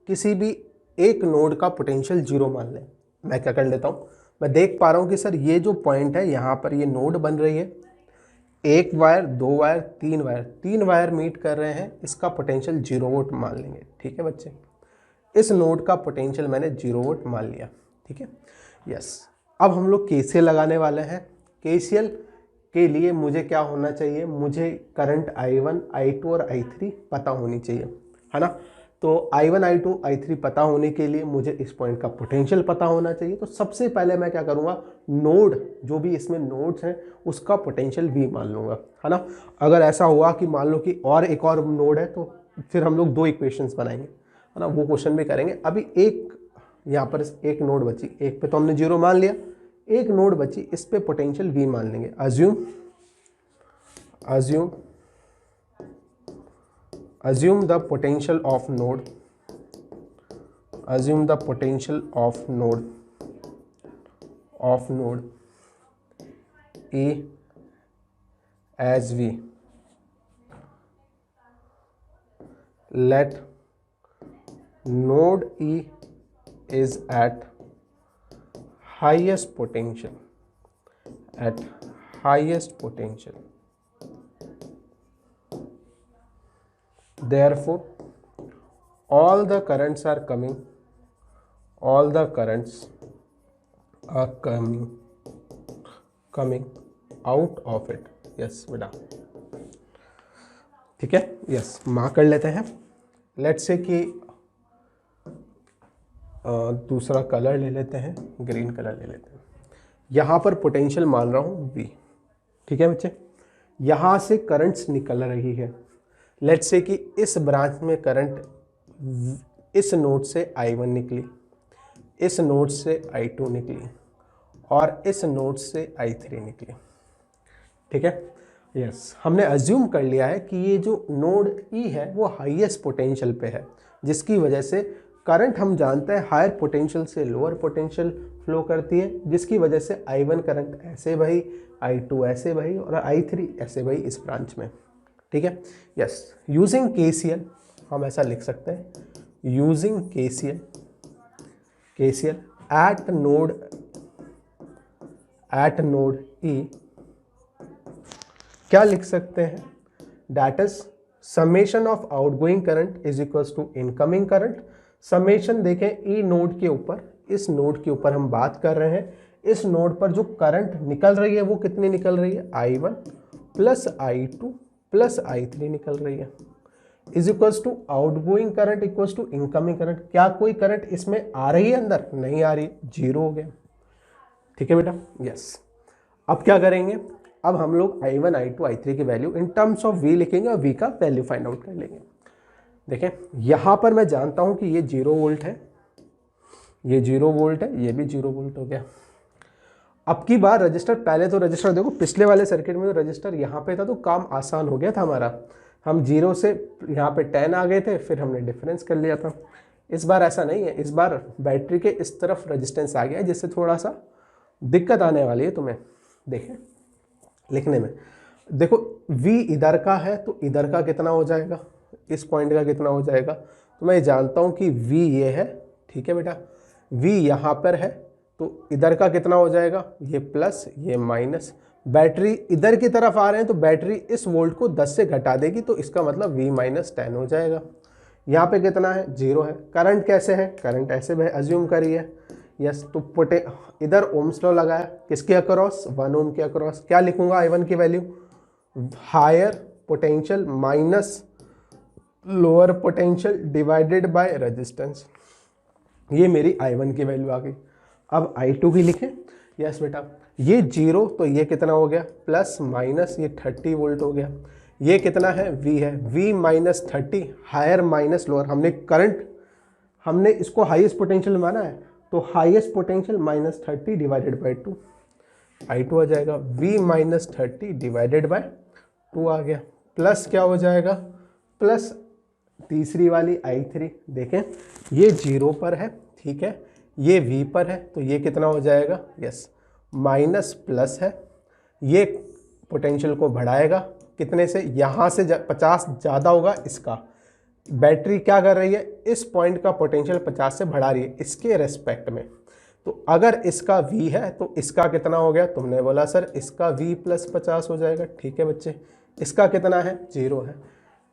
किसी भी एक नोड का पोटेंशियल 0 मान लें। मैं क्या कर लेता हूँ, मैं देख पा रहा हूँ कि सर ये जो पॉइंट है यहाँ पर ये नोड बन रही है, 1 wire 2 wire 3 wire, 3 wire meet कर रहे हैं, इसका पोटेंशियल 0 वोल्ट मान लेंगे। ठीक है बच्चे, इस नोड का पोटेंशियल मैंने 0 वोल्ट मान लिया। ठीक है, यस। अब हम लोग KCL लगाने वाले हैं। KCL के लिए मुझे क्या होना चाहिए, मुझे करंट I1, I2 और I3 पता होनी चाहिए, है ना। तो I1, I2, I3 पता होने के लिए मुझे इस पॉइंट का पोटेंशियल पता होना चाहिए। तो सबसे पहले मैं क्या करूँगा, नोड जो भी इसमें नोड्स हैं उसका पोटेंशियल V मान लूँगा, है ना। अगर ऐसा हुआ कि मान लो कि और एक और नोड है तो फिर हम लोग 2 इक्वेशंस बनाएंगे, है ना, वो क्वेश्चन भी करेंगे। अभी एक यहाँ पर एक नोड बची, एक पे तो हमने 0 मान लिया, एक नोड बची, इस पे पोटेंशियल V मान लेंगे। Assume the potential of node, assume the potential of node A as V. Let node E is at highest potential, therefore all the currents are coming out of it। Yes बेटा, ठीक है, yes, mark कर लेते हैं। Let's say कि दूसरा colour ले लेते हैं, ग्रीन कलर ले लेते हैं। यहाँ पर पोटेंशियल मान रहा हूँ V। ठीक है बच्चे, यहाँ से करंट्स निकल रही है। लेट्स से कि इस ब्रांच में करंट इस नोड से I1 निकली, इस नोड से I2 निकली और इस नोड से I3 निकली। ठीक है, यस, हमने अज्यूम कर लिया है कि ये जो नोड E है वो हाईएस्ट पोटेंशियल पे है, जिसकी वजह से करंट हम जानते हैं हायर पोटेंशियल से लोअर पोटेंशियल फ्लो करती है, जिसकी वजह से I1 करंट ऐसे बही, I2 ऐसे बही और I3 ऐसे बही इस ब्रांच में। ठीक है, यस, यूजिंग KCL हम ऐसा लिख सकते हैं, using KCL at node E क्या लिख सकते हैं, that is summation of outgoing current is equals to incoming current. Summation देखें E नोड के ऊपर, इस नोड के ऊपर हम बात कर रहे हैं, इस नोड पर जो करंट निकल रही है वो कितनी निकल रही है, I1 plus I2 plus I3 निकल रही है, is equals to outgoing current equals to incoming current. क्या कोई करंट इसमें आ रही है, अंदर नहीं आ रही, 0 हो गया। ठीक है बेटा, यस। अब क्या करेंगे, अब हम लोग I1, I2, I3 की value in terms of V लिखेंगे और V का वैल्यू फाइंड आउट कर लेंगे। देखें, यहां पर मैं जानता हूं कि ये 0 वोल्ट है, ये 0 वोल्ट है, ये भी 0 वोल्ट हो गया। अब की बार रजिस्टर, पहले तो रजिस्टर देखो पिछले वाले सर्किट में तो रजिस्टर यहाँ पे था तो काम आसान हो गया था हमारा, हम 0 से यहाँ पे 10 आ गए थे, फिर हमने डिफरेंस कर लिया था। इस बार ऐसा नहीं है, इस बार बैटरी के इस तरफ रेजिस्टेंस आ गया है, जिससे थोड़ा सा दिक्कत आने वाली है तुम्हें देखें लिखने में। देखो V इधर का है तो इधर का कितना हो जाएगा, इस पॉइंट का कितना हो जाएगा, तो मैं जानता हूँ कि V ये है, ठीक है बेटा, V यहाँ पर है तो इधर का कितना हो जाएगा, ये प्लस ये माइनस, बैटरी इधर की तरफ आ रहे हैं तो बैटरी इस वोल्ट को 10 से घटा देगी तो इसका मतलब V - 10 हो जाएगा। यहाँ पे कितना है, 0 है। करंट कैसे है, करंट ऐसे में अज्यूम करिए, यस, तो पुटे इधर ओम्स लॉ लगाया, किसके अक्रॉस, 1 ओम के अक्रॉस। क्या लिखूंगा I1 की value, higher potential minus lower potential divided by resistance, ये मेरी I1 की वैल्यू आ गई। अब I2 भी लिखें, यस बेटा, ये 0 तो ये कितना हो गया, प्लस माइनस ये 30 वोल्ट हो गया, ये कितना है, V है, V - 30, हायर माइनस लोअर, हमने करंट, हमने इसको हाईएस्ट पोटेंशियल माना है तो highest potential -30 divided by 2, I2 आ जाएगा, V - 30 डिवाइडेड बाय 2 आ गया, प्लस क्या हो जाएगा, प्लस तीसरी वाली I3, देखें ये 0 पर है, ठीक है, ये V पर है तो ये कितना हो जाएगा, यस, माइनस प्लस है, ये पोटेंशियल को बढ़ाएगा कितने से, यहाँ से 50 ज़्यादा होगा इसका, बैटरी क्या कर रही है, इस पॉइंट का पोटेंशियल 50 से बढ़ा रही है इसके रेस्पेक्ट में, तो अगर इसका V है तो इसका कितना हो गया, तुमने बोला सर इसका V + 50 हो जाएगा, ठीक है बच्चे, इसका कितना है, 0 है।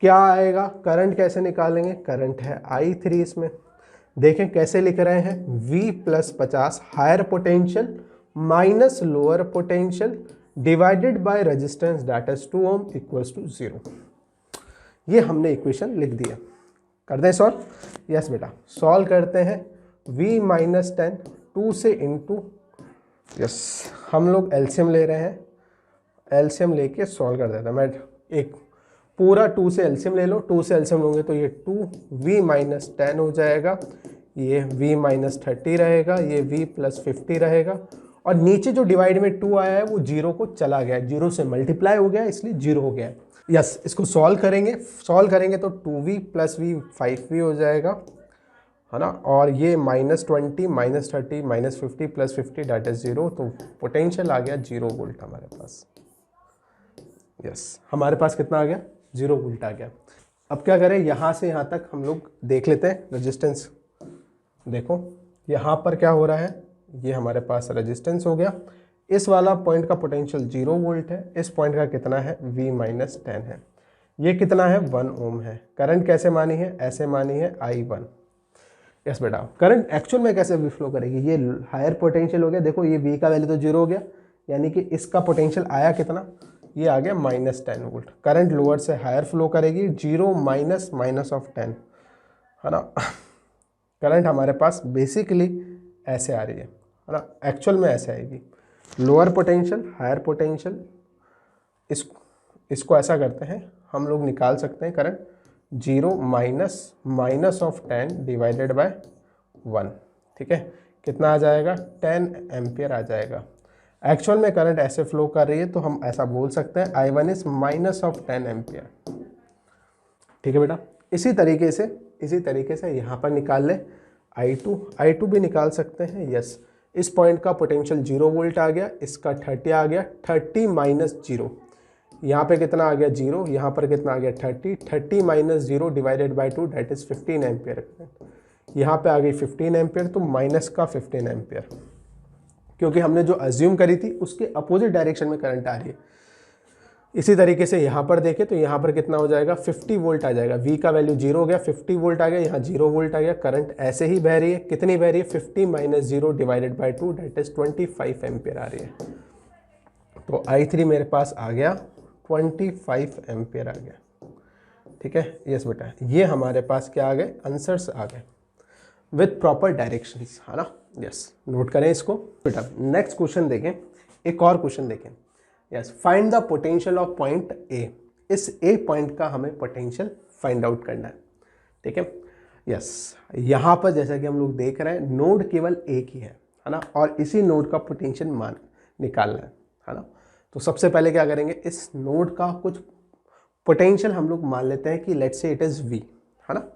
क्या आएगा, करंट कैसे निकालेंगे, करंट है I3 इसमें, देखें कैसे लिख रहे हैं, V + 50 higher potential minus lower potential divided by resistance that is 2 ohm equals to 0। ये हमने इक्वेशन लिख दिया, कर दें सॉल्व, यस बेटा, सॉल्व करते हैं, V - 10 2 से इंटू, यस, हम लोग एलसीएम ले रहे हैं, एलसीएम लेके सॉल्व कर देता, मैं एक पूरा 2 से एलसीएम ले लो, 2 से एलसीएम लोगे तो ये 2V - 10 हो जाएगा, ये V - 30 रहेगा, ये V + 50 रहेगा, और नीचे जो डिवाइड में 2 आया है वो 0 को चला गया है, 0 से मल्टीप्लाई हो गया इसलिए 0 हो गया है। यस, इसको सॉल्व करेंगे तो 2V + V 5V हो जाएगा, है ना, और ये -20 -30 -50 + 50 दैट इज 0, तो पोटेंशियल आ गया 0 वोल्ट हमारे पास। यस, हमारे पास कितना आ गया, 0 वोल्ट आ गया। अब क्या करें, यहाँ से यहाँ तक हम लोग देख लेते हैं रेजिस्टेंस। देखो यहाँ पर क्या हो रहा है, ये हमारे पास रेजिस्टेंस हो गया, इस वाला पॉइंट का पोटेंशियल 0 वोल्ट है, इस पॉइंट का कितना है, V - 10 है, ये कितना है, 1 ओम है। करंट कैसे मानी है, ऐसे मानी है I1। यस बेटा, करंट एक्चुअल में कैसे फ्लो करेगी, ये हायर पोटेंशियल हो गया, देखो ये V का वैल्यू तो 0 हो गया, यानी कि इसका पोटेंशियल आया कितना, ये आ गया -10 वोल्ट। करंट लोअर से हायर फ्लो करेगी, 0 माइनस ऑफ 10, है ना। करंट हमारे पास बेसिकली ऐसे आ रही है ना, एक्चुअल में ऐसे आएगी, लोअर पोटेंशियल हायर पोटेंशियल, इसको ऐसा करते हैं हम लोग, निकाल सकते हैं current 0 minus of 10 divided by 1, ठीक है, कितना आ जाएगा, 10 एम्पियर आ जाएगा। एक्चुअल में करंट ऐसे फ्लो कर रही है तो हम ऐसा बोल सकते हैं I1 इज -10 एम्पियर, ठीक है बेटा। इसी तरीके से यहाँ पर निकाल ले I2 भी निकाल सकते हैं। यस, इस पॉइंट का पोटेंशियल 0 वोल्ट आ गया, इसका 30 आ गया, 30 - 0, यहाँ पे कितना आ गया 0, यहाँ पर कितना आ गया 30 - 0 divided by 2 that is 15 ampere. यहाँ पे आ गई 15 एम्पियर, तो माइनस का 15 एम्पियर, क्योंकि हमने जो अज्यूम करी थी उसके अपोजिट डायरेक्शन में करंट आ रही है। इसी तरीके से यहाँ पर देखें तो यहाँ पर कितना हो जाएगा, 50 वोल्ट आ जाएगा, V का वैल्यू 0 हो गया, 50 वोल्ट आ गया, यहाँ 0 वोल्ट आ गया, करंट ऐसे ही बह रही है, कितनी बह रही है, 50 - 0 divided by 2 that is 25 ampere आ रही है। तो I3 मेरे पास आ गया 25 एम्पियर आ गया, ठीक है। यस बेटा, ये हमारे पास क्या आ गए, आंसर्स आ गए विथ प्रॉपर डायरेक्शंस, है ना। यस, नोट करें इसको बेटा। नेक्स्ट क्वेश्चन देखें, एक और क्वेश्चन देखें। Yes, find the potential of point A. इस ए पॉइंट का हमें पोटेंशियल फाइंड आउट करना है, ठीक है। यस, यहाँ पर जैसा कि हम लोग देख रहे हैं नोड केवल एक ही है ना, और इसी नोड का पोटेंशियल निकालना है ना। तो सबसे पहले क्या करेंगे, इस नोड का कुछ पोटेंशियल हम लोग मान लेते हैं कि let's say it is V, है ना।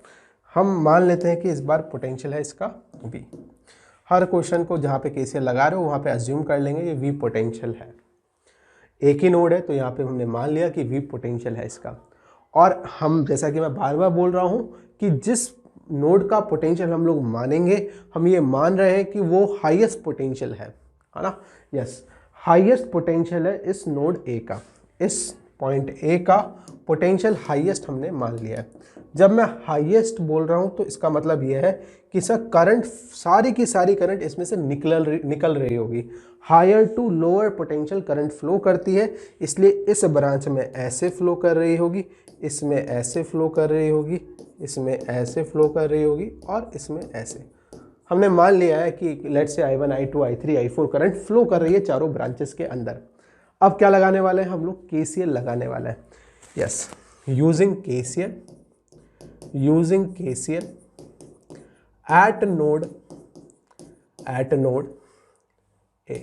हम मान लेते हैं कि इस बार पोटेंशियल है इसका V। हर क्वेश्चन को जहाँ पे KCL लगा रहे हो वहाँ पे अज्यूम कर लेंगे ये V पोटेंशियल है। एक ही नोड है तो यहाँ पे हमने मान लिया कि V पोटेंशियल है इसका। और हम जैसा कि मैं बार बार बोल रहा हूँ कि जिस नोड का पोटेंशियल हम लोग मानेंगे, हम ये मान रहे हैं कि वो हाईएस्ट पोटेंशियल है ना। यस, हाईएस्ट पोटेंशियल है इस नोड A का, इस पॉइंट A का पोटेंशियल हाईएस्ट हमने मान लिया है। जब मैं हाईएस्ट बोल रहा हूँ तो इसका मतलब यह है कि सर करंट, सारी की सारी करंट इसमें से निकल रही होगी। Higher to lower potential current flow करती है, इसलिए इस ब्रांच में ऐसे फ्लो कर रही होगी, इसमें ऐसे फ्लो कर रही होगी, इसमें ऐसे फ्लो कर रही होगी और इसमें ऐसे। हमने मान लिया है कि let's say I1, I2, I3, I4 current flow कर रही है चारों ब्रांचेस के अंदर। अब क्या लगाने वाले हैं हम लोग, KCL लगाने वाले हैं। Yes, using KCL at node A।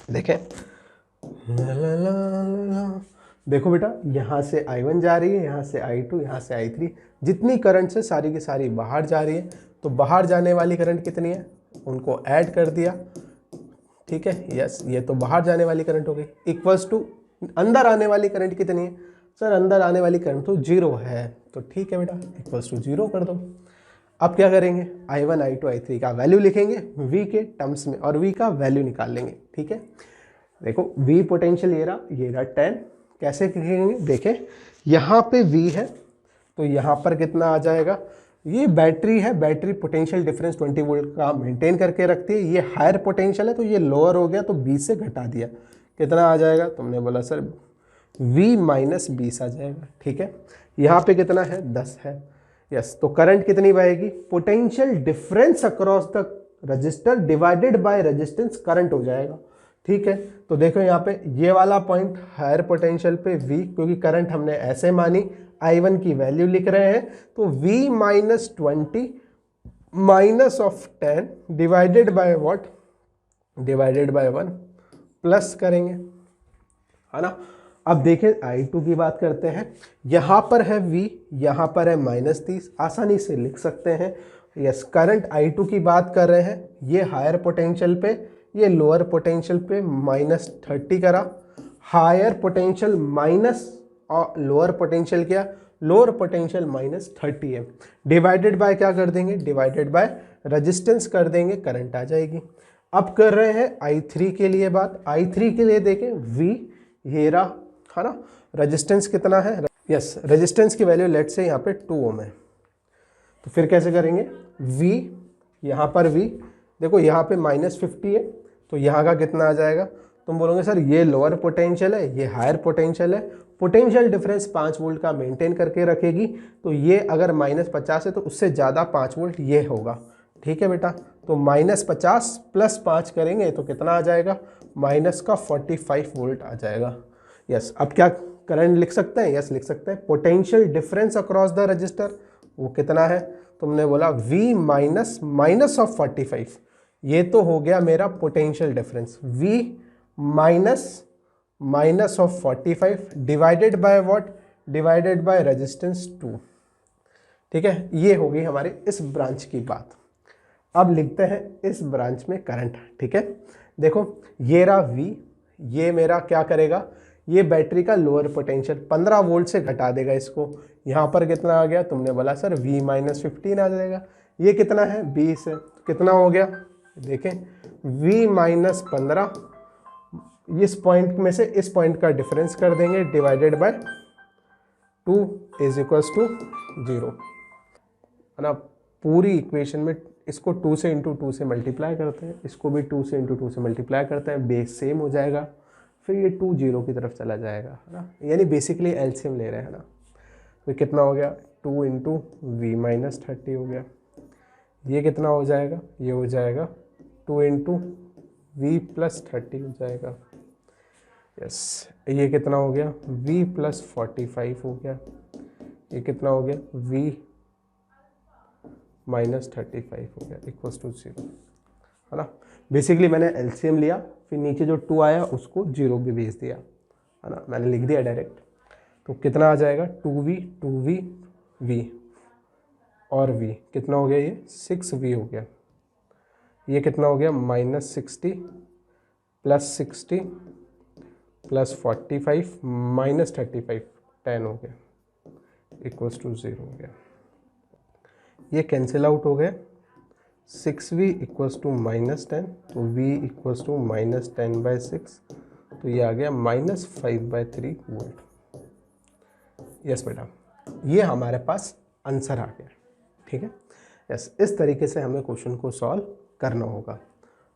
देखें, देखो बेटा, यहाँ से I1 जा रही है, यहाँ से I2, यहाँ से I3, जितनी करंट से सारी की सारी बाहर जा रही है। तो बाहर जाने वाली करंट कितनी है, उनको ऐड कर दिया, ठीक है। यस, ये तो बाहर जाने वाली करंट हो गई। इक्वल्स टू अंदर आने वाली करंट कितनी है, सर अंदर आने वाली करंट तो 0 है, तो ठीक है बेटा, इक्वल्स टू 0 कर दो। अब क्या करेंगे, I1, I2, I3 का वैल्यू लिखेंगे V के टर्म्स में और V का वैल्यू निकाल लेंगे, ठीक है। देखो V पोटेंशियल ये रहा 10, कैसे लिखेंगे, देखें यहाँ पे V है तो यहाँ पर कितना आ जाएगा, ये बैटरी है, बैटरी पोटेंशियल डिफरेंस 20 वोल्ट का मेंटेन करके रखती है। ये हायर पोटेंशियल है तो ये लोअर हो गया, तो 20 से घटा दिया, कितना आ जाएगा, तुमने बोला सर V माइनस 20 आ जाएगा, ठीक है। यहाँ पे कितना है, 10 है। यस, तो करंट कितनी बहेगी, potential difference across the register divided by resistance current हो जाएगा, ठीक है। तो देखो यहाँ पे ये वाला पॉइंट हायर पोटेंशियल पे V, क्योंकि करंट हमने ऐसे मानी, I1 की वैल्यू लिख रहे हैं, तो V minus 20 minus of 10 divided by what, divided by 1 plus करेंगे, है ना। अब देखें I2 की बात करते हैं, यहाँ पर है V, यहाँ पर है -30, आसानी से लिख सकते हैं। यस, करंट I2 की बात कर रहे हैं, ये हायर पोटेंशियल पे, ये लोअर पोटेंशियल पे -30 करा, हायर पोटेंशियल माइनस और लोअर पोटेंशियल क्या, लोअर पोटेंशियल -30 है, डिवाइडेड बाय क्या कर देंगे, डिवाइडेड बाय रेजिस्टेंस कर देंगे, करंट आ जाएगी। अब कर रहे हैं I3 के लिए बात, I3 के लिए देखें V ये रहा, है ना। रेजिस्टेंस कितना है, यस, रेजिस्टेंस की वैल्यू लेट से यहाँ पे 2 ओम है, तो फिर कैसे करेंगे, V यहाँ पर V देखो यहाँ पे -50 है, तो यहाँ का कितना आ जाएगा, तुम बोलोगे सर ये लोअर पोटेंशियल है, ये हायर पोटेंशियल है, पोटेंशियल डिफरेंस 5 वोल्ट का मेंटेन करके रखेगी, तो ये अगर -50 है तो उससे ज़्यादा 5 वोल्ट ये होगा, ठीक है बेटा। तो -50 + 5 करेंगे तो कितना आ जाएगा, -45 वोल्ट आ जाएगा। यस, अब क्या करंट लिख सकते हैं, यस लिख सकते हैं, potential difference across the register वो कितना है, तुमने बोला V माइनस ऑफ 45, ये तो हो गया मेरा potential difference, V minus of 45 divided by what, divided by resistance 2, ठीक है। ये हो गई हमारे इस ब्रांच की बात। अब लिखते हैं इस ब्रांच में करंट, ठीक है। देखो ये रहा V, ये मेरा क्या करेगा, ये बैटरी का लोअर पोटेंशियल 15 वोल्ट से घटा देगा इसको, यहाँ पर कितना आ गया, तुमने बोला सर V -15 आ जाएगा, ये कितना है 20 है, कितना हो गया, देखें V -15, इस पॉइंट में से इस पॉइंट का डिफरेंस कर देंगे, divided by 2 is equals to 0, है ना। पूरी इक्वेशन में इसको 2 से इंटू 2 से मल्टीप्लाई करते हैं, इसको भी 2 से इंटू 2 से मल्टीप्लाई करते हैं, बेस सेम हो जाएगा, फिर ये 2 0 की तरफ चला जाएगा, है ना। यानी बेसिकली एलसीएम ले रहे हैं ना, तो कितना हो गया, 2 इंटू V -30 हो गया, ये कितना हो जाएगा, ये हो जाएगा 2 इंटू V +30 हो जाएगा, यस। ये कितना हो गया, V +45 हो गया, ये कितना हो गया, V -35 हो गया, इक्वल्स टू 0, है ना। बेसिकली मैंने एलसीएम लिया, फिर नीचे जो 2 आया उसको 0 भी भेज दिया, है ना, मैंने लिख दिया डायरेक्ट। तो कितना आ जाएगा 2v v और v कितना हो गया, ये 6v हो गया। ये कितना हो गया -60 + 60 + 45 - 35 10 हो गया = 0 हो गया। ये कैंसिल आउट हो गया। 6v = -10, तो v = -10/6, तो ये आ गया -5/3 वोल्ट। यस बेटा, ये हमारे पास आंसर आ गया। ठीक है, यस, इस तरीके से हमें क्वेश्चन को सॉल्व करना होगा।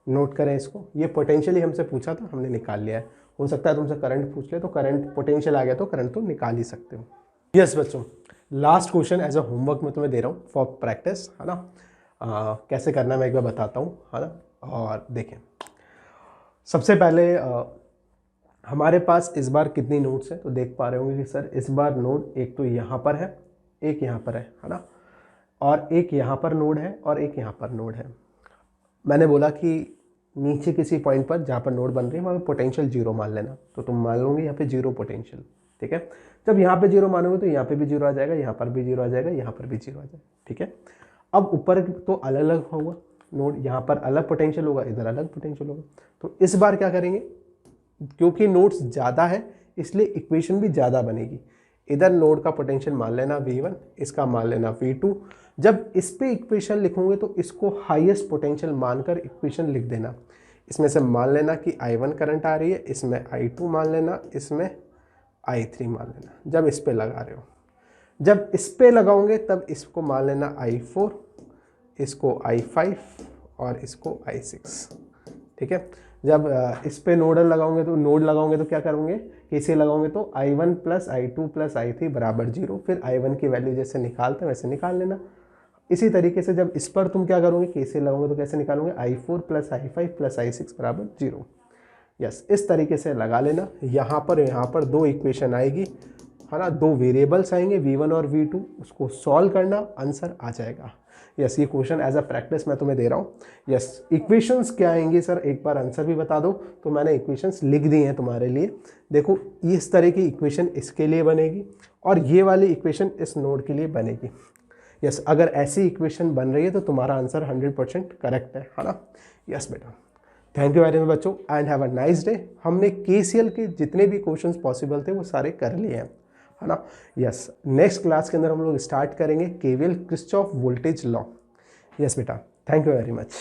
नोट करें इसको, ये पोटेंशियली हमसे पूछा था, हमने निकाल लिया है। हो सकता है तुमसे करंट पूछ ले, तो करंट पोटेंशियल आ गया तो करंट तो निकाल ही सकते हो। यस बच्चों, last question as a homework में तुम्हें दे रहा हूँ फॉर प्रैक्टिस, है ना। कैसे करना मैं एक बार बताता हूँ, है ना। और देखें, सबसे पहले हमारे पास इस बार कितनी नोड्स हैं, तो देख पा रहे होंगे कि सर इस बार नोड एक तो यहाँ पर है, एक यहाँ पर है ना, और एक यहाँ पर नोड है और एक यहाँ पर नोड है। मैंने बोला कि नीचे किसी पॉइंट पर जहाँ पर नोड बन रही है वहाँ पर पोटेंशियल 0 मान लेना, तो तुम मान लोगे यहाँ पे 0 पोटेंशियल। ठीक है, जब यहाँ पे 0 मानोगे तो यहाँ पे भी 0 आ जाएगा, यहाँ पर भी 0 आ जाएगा, यहाँ पर भी 0 आ जाएगा। ठीक है, अब ऊपर तो अलग अलग होगा नोड, यहाँ पर अलग पोटेंशियल होगा, इधर अलग पोटेंशियल होगा। तो इस बार क्या करेंगे, क्योंकि नोड्स ज़्यादा है इसलिए इक्वेशन भी ज़्यादा बनेगी। इधर नोड का पोटेंशियल मान लेना V1, इसका मान लेना V2। जब इस पे इक्वेशन लिखोगे तो इसको हाईएस्ट पोटेंशियल मानकर इक्वेशन लिख देना। इसमें से मान लेना कि I1 करंट आ रही है, इसमें I2 मान लेना, इसमें I3 मान लेना। जब इस पे लगा रहे हो, जब इस पे लगाओगे तब इसको मान लेना I4, इसको I5 और इसको I6। ठीक है, जब इस पे नोडल लगाओगे तो नोड लगाओगे तो क्या करोगे, कैसे लगाओगे तो I1 + I2 + I3 = 0। फिर I1 की वैल्यू जैसे निकालते हैं वैसे निकाल लेना। इसी तरीके से जब इस पर तुम क्या करोगे, कैसे लगाओगे तो कैसे निकालोगे, I4 + I5 + I6 = 0। यस, इस तरीके से लगा लेना। यहाँ पर 2 इक्वेशन आएगी, है ना, 2 वेरिएबल्स आएंगे V1 और V2, उसको सॉल्व करना, आंसर आ जाएगा। यस, ये क्वेश्चन एज अ प्रैक्टिस मैं तुम्हें दे रहा हूँ। यस, इक्वेशंस क्या आएंगे सर, एक बार आंसर भी बता दो। तो मैंने इक्वेशंस लिख दी हैं तुम्हारे लिए। देखो, इस तरह की इक्वेशन इसके लिए बनेगी और ये वाली इक्वेशन इस नोड के लिए बनेगी। यस, अगर ऐसी इक्वेशन बन रही है तो तुम्हारा आंसर 100% करेक्ट है ना। यस बेटा, थैंक यू वेरी मच बच्चों and have a nice day. हमने KCL के जितने भी क्वेश्चंस पॉसिबल थे वो सारे कर लिए हैं, है ना। यस, नेक्स्ट क्लास के अंदर हम लोग स्टार्ट करेंगे KVL Kirchhoff voltage law. Yes बेटा, थैंक यू वेरी मच।